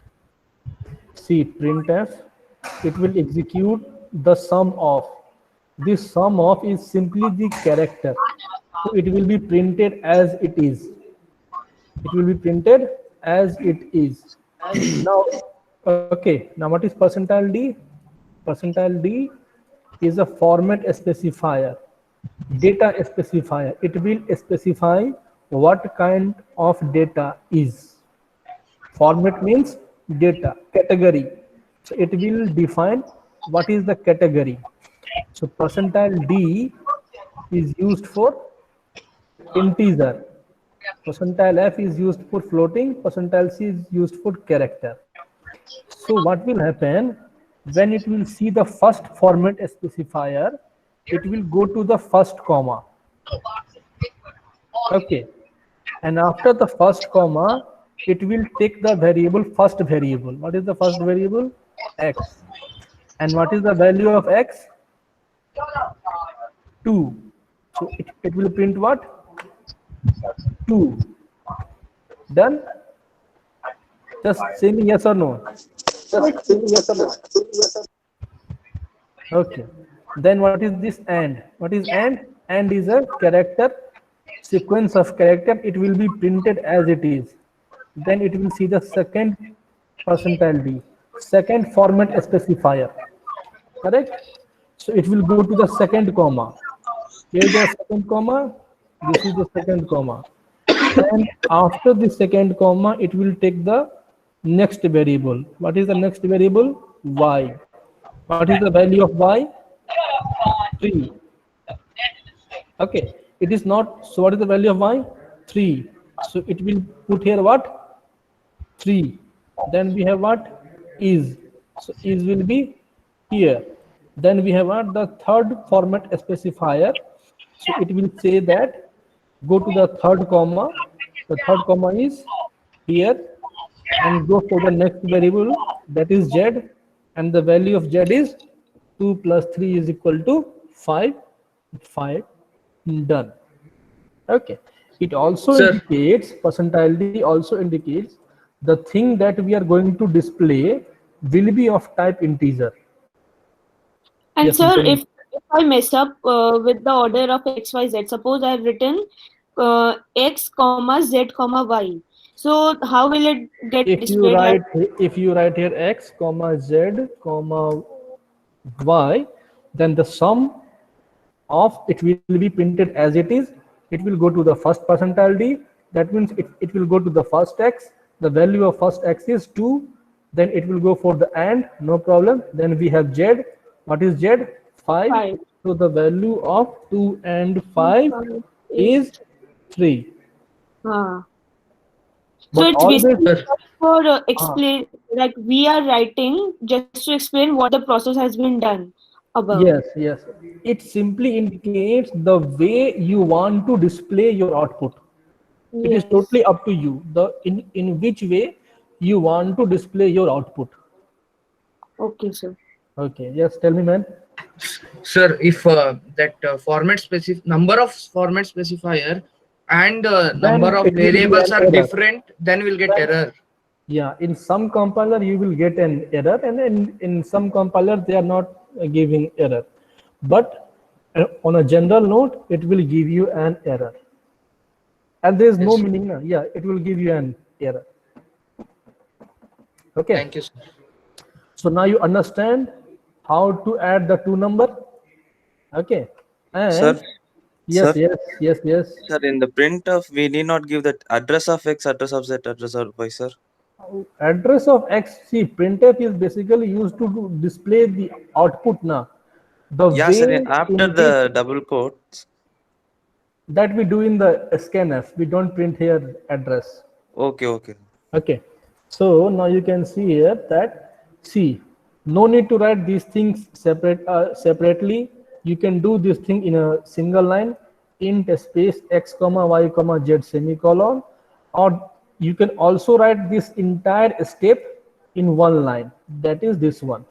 See, printf, it will execute the sum of. This sum of is simply the character. So it will be printed as it is. It will be printed as it is. Now, okay. Now, what is percentile D? Percentile D is a format specifier, data specifier. It will specify what kind of data is. Format means data, category. So it will define what is the category. So percentile D is used for integer. Percentile F is used for floating. Percentile C is used for character. So what will happen when it will see the first format specifier? It will go to the first comma. Okay. And after the first comma, it will take the variable first variable. What is the first variable? X. And what is the value of X? 2. So it will print what? 2. Done? Just say me yes or no. Okay. Then what is this AND? What is AND? AND is a character, sequence of character. It will be printed as it is. Then it will see the second percentile D, second format specifier. Correct? So it will go to the second comma. Here is the second comma. This is the second comma. And after the second comma, it will take the next variable. What is the next variable? Y. What is the value of Y? 3. Okay. It is not. So what is the value of Y? 3. So it will put here what? 3. Then we have what? Is. So is will be here. Then we have what? The third format specifier. So it will say that go to the third comma. The third comma is here, and go for the next variable, that is Z, and the value of Z is 2 plus 3 is equal to 5. 5. Done. Okay. It also indicates, percentile D also indicates the thing that we are going to display will be of type integer. And Yes, sir, if I mess up with the order of X, Y, Z, suppose I have written X, comma, Z, comma, Y. So how will it get displayed? If you write here X, comma, Z, comma, Y, then the sum of it will be printed as it is. It will go to the first percentile D. That means it will go to the first X. The value of first X is 2. Then it will go for the AND, no problem. Then we have Z. What is Z? 5. So the value of 2 and 5 is 3. So But it's basically for explain, like we are writing just to explain what the process has been done above. Yes, yes. It simply indicates the way you want to display your output. It is totally up to you. In which way you want to display your output. Okay, sir. Okay, yes, tell me, man. Sir, if that number of format specifier and number of it will be variables an are error. different, then we'll get error. Yeah, in some compiler you will get an error, and in some compiler they are not giving error. But on a general note, it will give you an error. And there is no meaning. Yeah, it will give you an error. Okay. Thank you, sir. So now you understand how to add the two number. Okay. And Sir, yes, sir? yes. Sir, in the printf, we need not give that address of X, address of Z, address of Y, sir. Address of X, see, printf is basically used to display the output now. The Yeah, way sir, after in the which double quotes. that we do in the scanf, we don't print here address. Okay. Okay. So now you can see here that, see, no need to write these things separately. You can do this thing in a single line, int space x comma y comma z semicolon, or you can also write this entire step in one line. That is this one.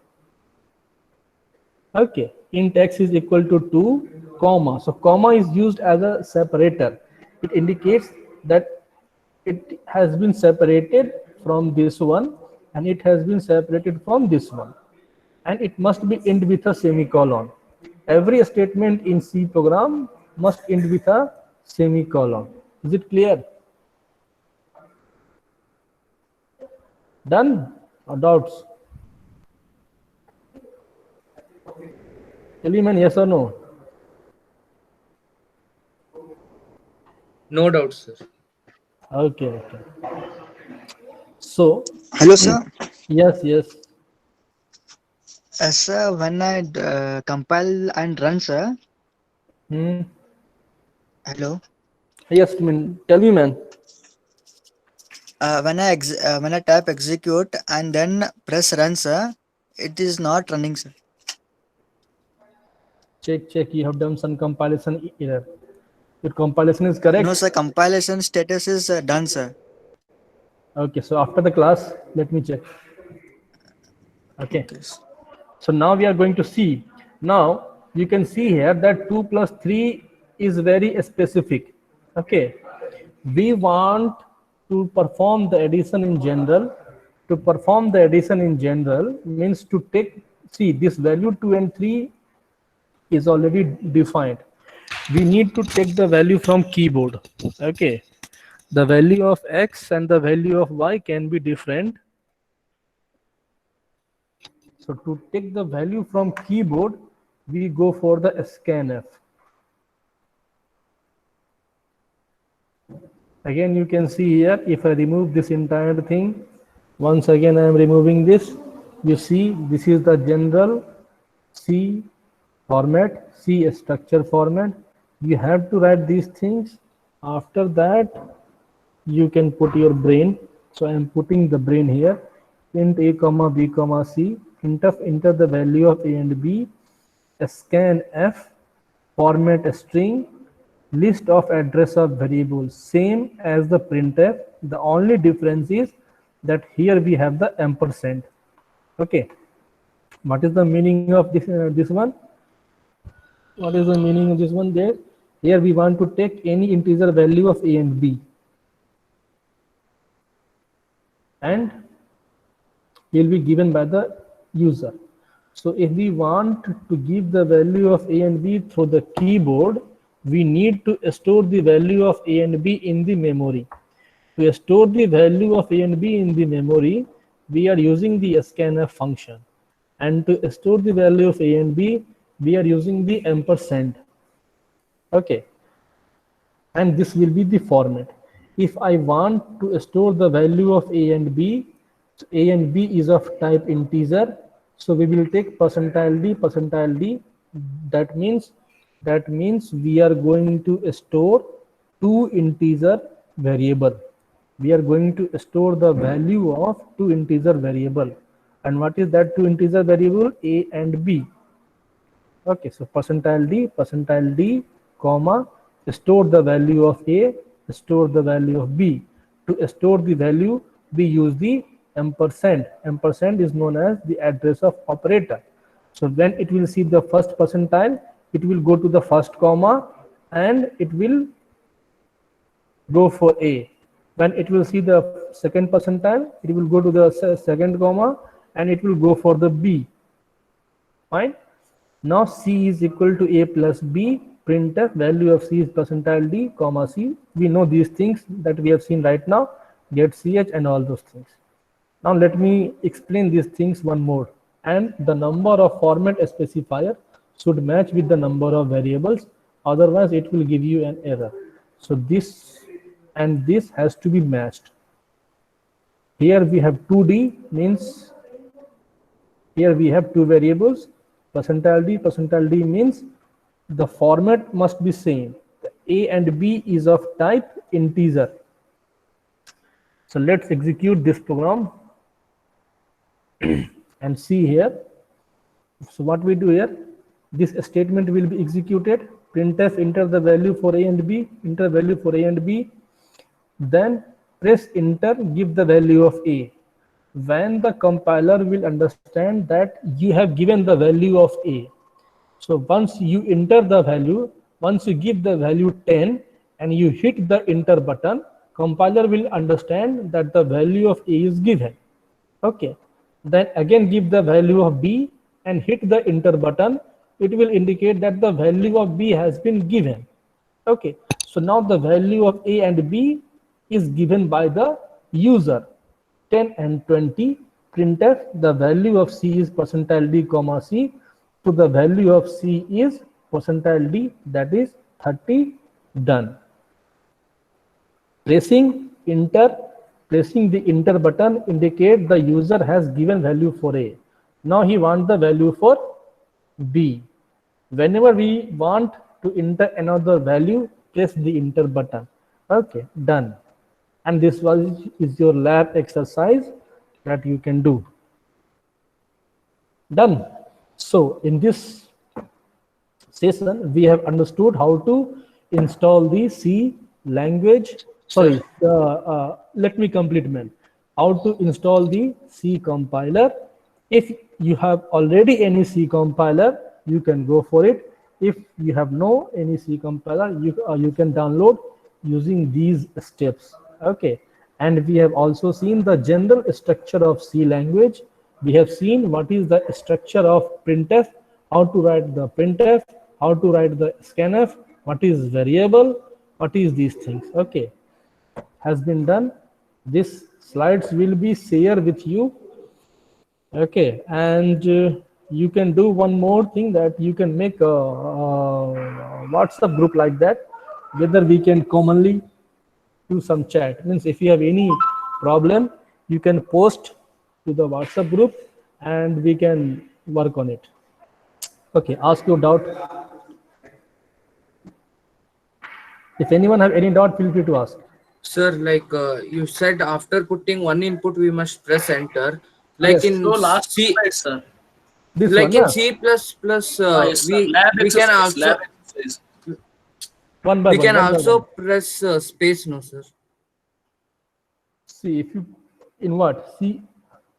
Okay, int x is equal to 2, comma. So comma is used as a separator. It indicates that it has been separated from this one, and it has been separated from this one, and it must be end with a semicolon. Every statement in C program must end with a semicolon. Is it clear? Done? Or doubts? Tell me, man, yes or no? No doubt, sir. Okay. So, hello, sir. Yes. Sir, when I compile and run, sir. Hello. Yes, man. Tell me, man. When I type execute and then press run, sir, it is not running, sir. Check. You have done some compilation error. Your compilation is correct? No, sir. Compilation status is done, sir. Okay, so after the class, let me check. Okay. So now we are going to see. Now you can see here that 2 plus 3 is very specific. Okay. We want to perform the addition in general. To perform the addition in general means to take, see, this value 2 and 3 is already defined. We need to take the value from keyboard. Okay. The value of X and the value of Y can be different. So to take the value from keyboard, we go for the scanf. Again, you can see here, if I remove this entire thing, once again I am removing this. You see, this is the general C format, C structure format. You have to write these things. After that, you can put your brain. So I am putting the brain here. Int a comma b comma c. Enter the value of a and b. Scanf, format a string, list of address of variables, same as the printf. The only difference is that here we have the ampersand. Okay. What is the meaning of this one? What is the meaning of this one there? Here we want to take any integer value of a and b, and will be given by the user. So if we want to give the value of a and b through the keyboard, we need to store the value of a and b in the memory. To store the value of a and b in the memory, we are using the scanf function, and to store the value of a and b, we are using the ampersand. Okay, and this will be the format. If I want to store the value of a and b is of type integer, so we will take %d. That means we are going to store two integer variable. We are going to store the value of two integer variable. And what is that two integer variable? A and b. Okay, so %d, comma, store the value of a, store the value of b. To store the value, we use the ampersand. Ampersand is known as the address of operator. So when it will see the first percentile, it will go to the first comma and it will go for A. When it will see the second percentile, it will go to the second comma and it will go for the B. Fine. Now C is equal to A plus B. Printf, value of C is percentile D, comma C. We know these things that we have seen right now, get CH and all those things. Now let me explain these things one more. And the number of format specifier should match with the number of variables, otherwise it will give you an error. So this and this has to be matched. Here we have 2D, means here we have two variables, percentile D means the format must be same. The A and B is of type integer. So let's execute this program and see here. So what we do here, this statement will be executed. Printf, enter the value for A and B, enter value for A and B, then press enter, give the value of A. When the compiler will understand that you have given the value of A. So once you enter the value, once you give the value 10 and you hit the enter button, compiler will understand that the value of A is given. Okay. Then again give the value of B and hit the enter button. It will indicate that the value of B has been given. Okay. So now the value of A and B is given by the user. 10 and 20. Printf, the value of C is percentile D, comma C. So the value of C is percentile D, that is 30, done. Pressing the enter button indicate the user has given value for A. Now he wants the value for B. Whenever we want to enter another value, press the enter button. Okay, done. And this is your lab exercise that you can do. Done. So in this session, we have understood how to install the C language. Sorry, let me complete, man. How to install the C compiler. If you have already any C compiler, you can go for it. If you have no any C compiler, you can download using these steps. Okay. And we have also seen the general structure of C language. We have seen what is the structure of printf, how to write the printf, how to write the scanf, what is variable, what is these things. Okay, has been done. These slides will be shared with you. Okay, and you can do one more thing, that you can make a WhatsApp group like that, whether we can commonly do some chat. Means if you have any problem, you can post to the WhatsApp group and we can work on it. Okay, ask your doubt. If anyone have any doubt, feel free to ask. Sir, like you said, after putting one input, we must press enter. Like Yes. in So last C, slide, sir. This like one, in yeah? C++, Yes, sir. we Lab can exercise, also lab exercise. One by we one. can one by also one. press space, no sir. See, if you in what C.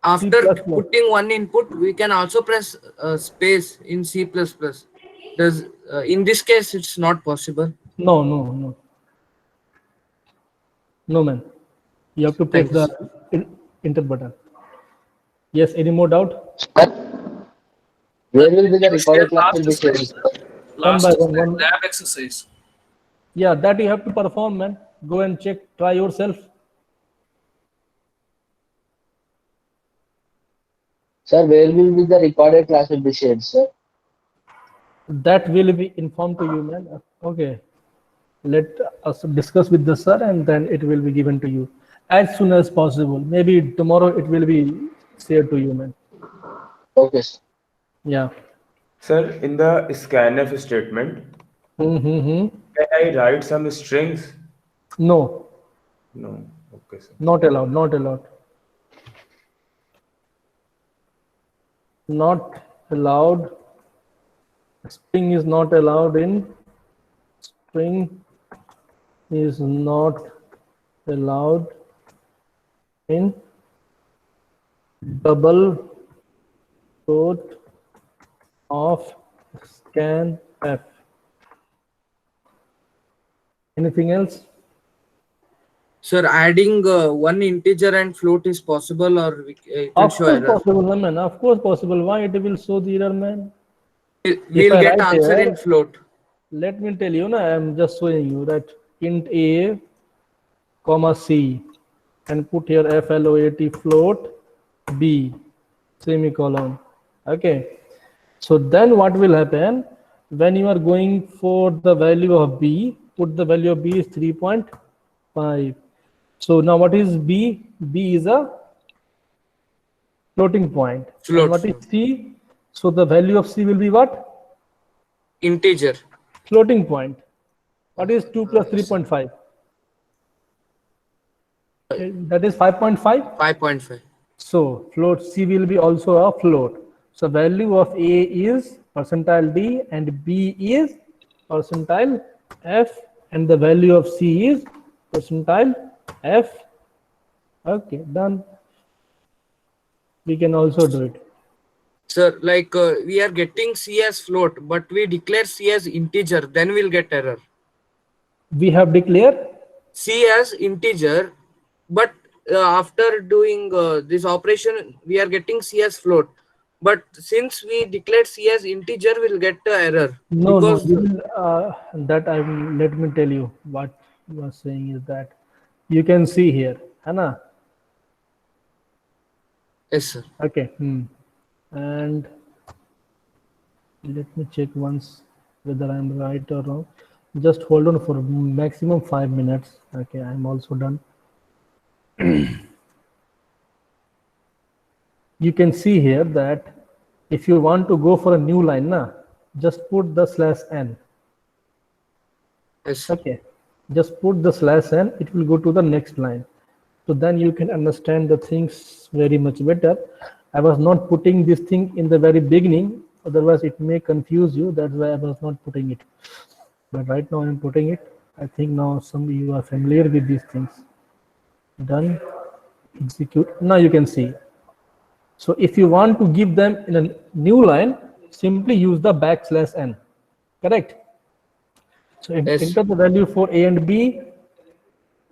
After C++. putting one input, we can also press space in C++. Does in this case it's not possible? No, no, no. No, man. You have to press Thanks. the enter button. Yes, any more doubt? Where will be the recorded class Last will be slide, shared? sir. One Last by slide, one. lab exercise. Yeah, that you have to perform, man. Go and check, try yourself. Sir, where will be the recorded class will be shared, sir? That will be informed to you, man. Okay. Let us discuss with the sir and then it will be given to you as soon as possible. Maybe tomorrow it will be shared to you, man. Okay, sir. Yeah. Sir, in the scanf statement, Mm-hmm. can I write some strings? No, No. Okay, sir. not allowed, not allowed. Not allowed. String is not allowed in. String is not allowed in double quote of scanf. Anything else? Sir, adding one integer and float is possible, or it will Of show course error? possible, no, man. Of course possible. Why it will show the error, man? If We'll I get write answer here, in float. let me tell you, I'm just showing you that int a, comma c, and put here float float b, semicolon. Okay. So then what will happen when you are going for the value of b? Put the value of b is 3.5. So now what is b? B is a floating point. Float. And what is c? So the value of c will be what? Integer. Floating point. What is 2 plus 3.5? That is 5.5? 5.5. So float c will be also a float. So value of a is percentile d and b is percentile f, and the value of c is percentile f. Okay, done. We can also do it. Sir, like we are getting c as float, but we declare c as integer, then we'll get error. We have declared C as integer, but after doing this operation, we are getting c as float. But since we declared c as integer, we'll get the error. no, because you will, that I will, let me tell you what you are saying is that you can see here, Anna. Yes, sir. Okay. And let me check once whether I'm right or wrong. Just hold on for maximum 5 minutes. Okay, I'm also done. You can see here that if you want to go for a new line, just put the /n. Yes. Okay, just put the /n, it will go to the next line. So then you can understand the things very much better. I was not putting this thing in the very beginning, otherwise it may confuse you. That's why I was not putting it. But right now I'm putting it. I think now some of you are familiar with these things. Done, execute. Now you can see. So if you want to give them in a new line, simply use the \n. Correct? So enter the value for a and b,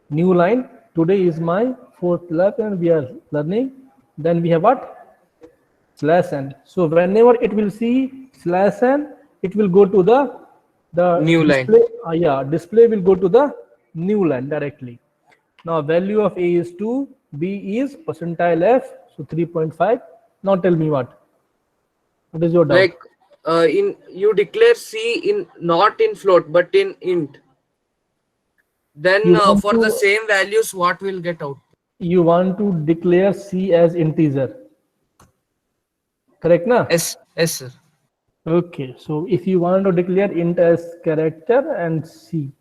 new line. Today is my 4th lab and we are learning. Then we have what? /n. So whenever it will see /n, it will go to the new display, line. Display will go to the new line directly. Now value of a is 2, b is percentile f, so 3.5. Now tell me what is your doubt? Like you declare c in not in float but in int. Then for the same values, what will get out? You want to declare c as integer. Correct, na? Yes, sir. Okay, so if you want to declare int as character and c,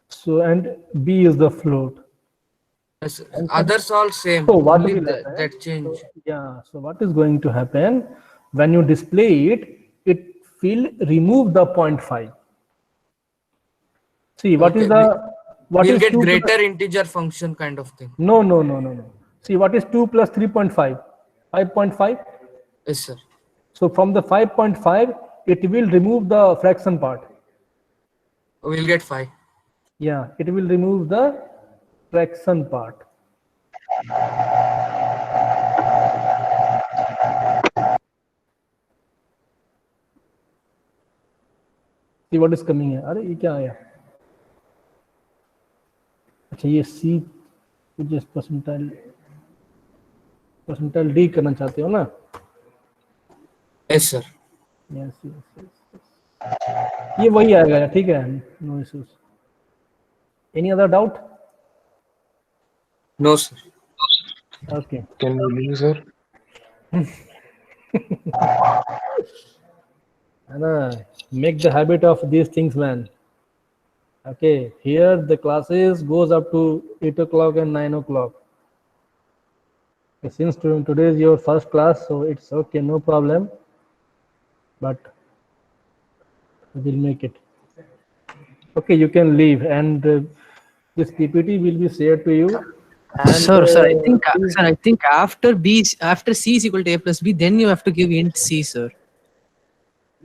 so and b is the float. Yes, others all same. So what Only will happen? that change. So what is going to happen when you display it? It will remove the 0.5. See what is the we'll get greater integer function kind of thing. No. See what is 2 plus 3.5? 5.5. Yes, sir. So from the 5.5, it will remove the fraction part. We'll get 5. Yeah, it will remove the fraction part. See what is coming here. अरे ये क्या आया? अच्छा ये C कुछ percentile D करना चाहते हो ना? Yes, sir. Yes. ये वही आएगा, ठीक है? No issues. Any other doubt? No, sir. Okay. Can we leave, sir? Make the habit of these things, man. Okay, here the classes goes up to 8 o'clock and 9 o'clock. Okay, since today is your first class, so it's okay, no problem. But we'll make it. Okay, you can leave, and this PPT will be shared to you. And, sir, I think after C is equal to a plus b, then you have to give int c, sir.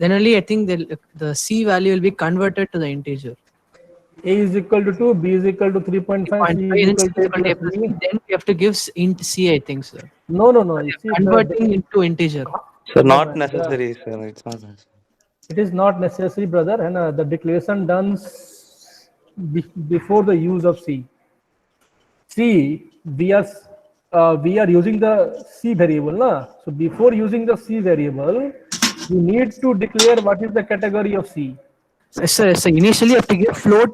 then only I think the C value will be converted to the integer. A is equal to 2, B is equal to 3.5, C is equal to A plus B. Then we have to give int C, I think, sir. No. You see, Converting into integer. So not necessary, sir. It's not necessary. It is not necessary, brother, and the declaration done before the use of C. C, we are using the C variable, na? So before using the C variable, you need to declare what is the category of C. Sir, initially you have to give float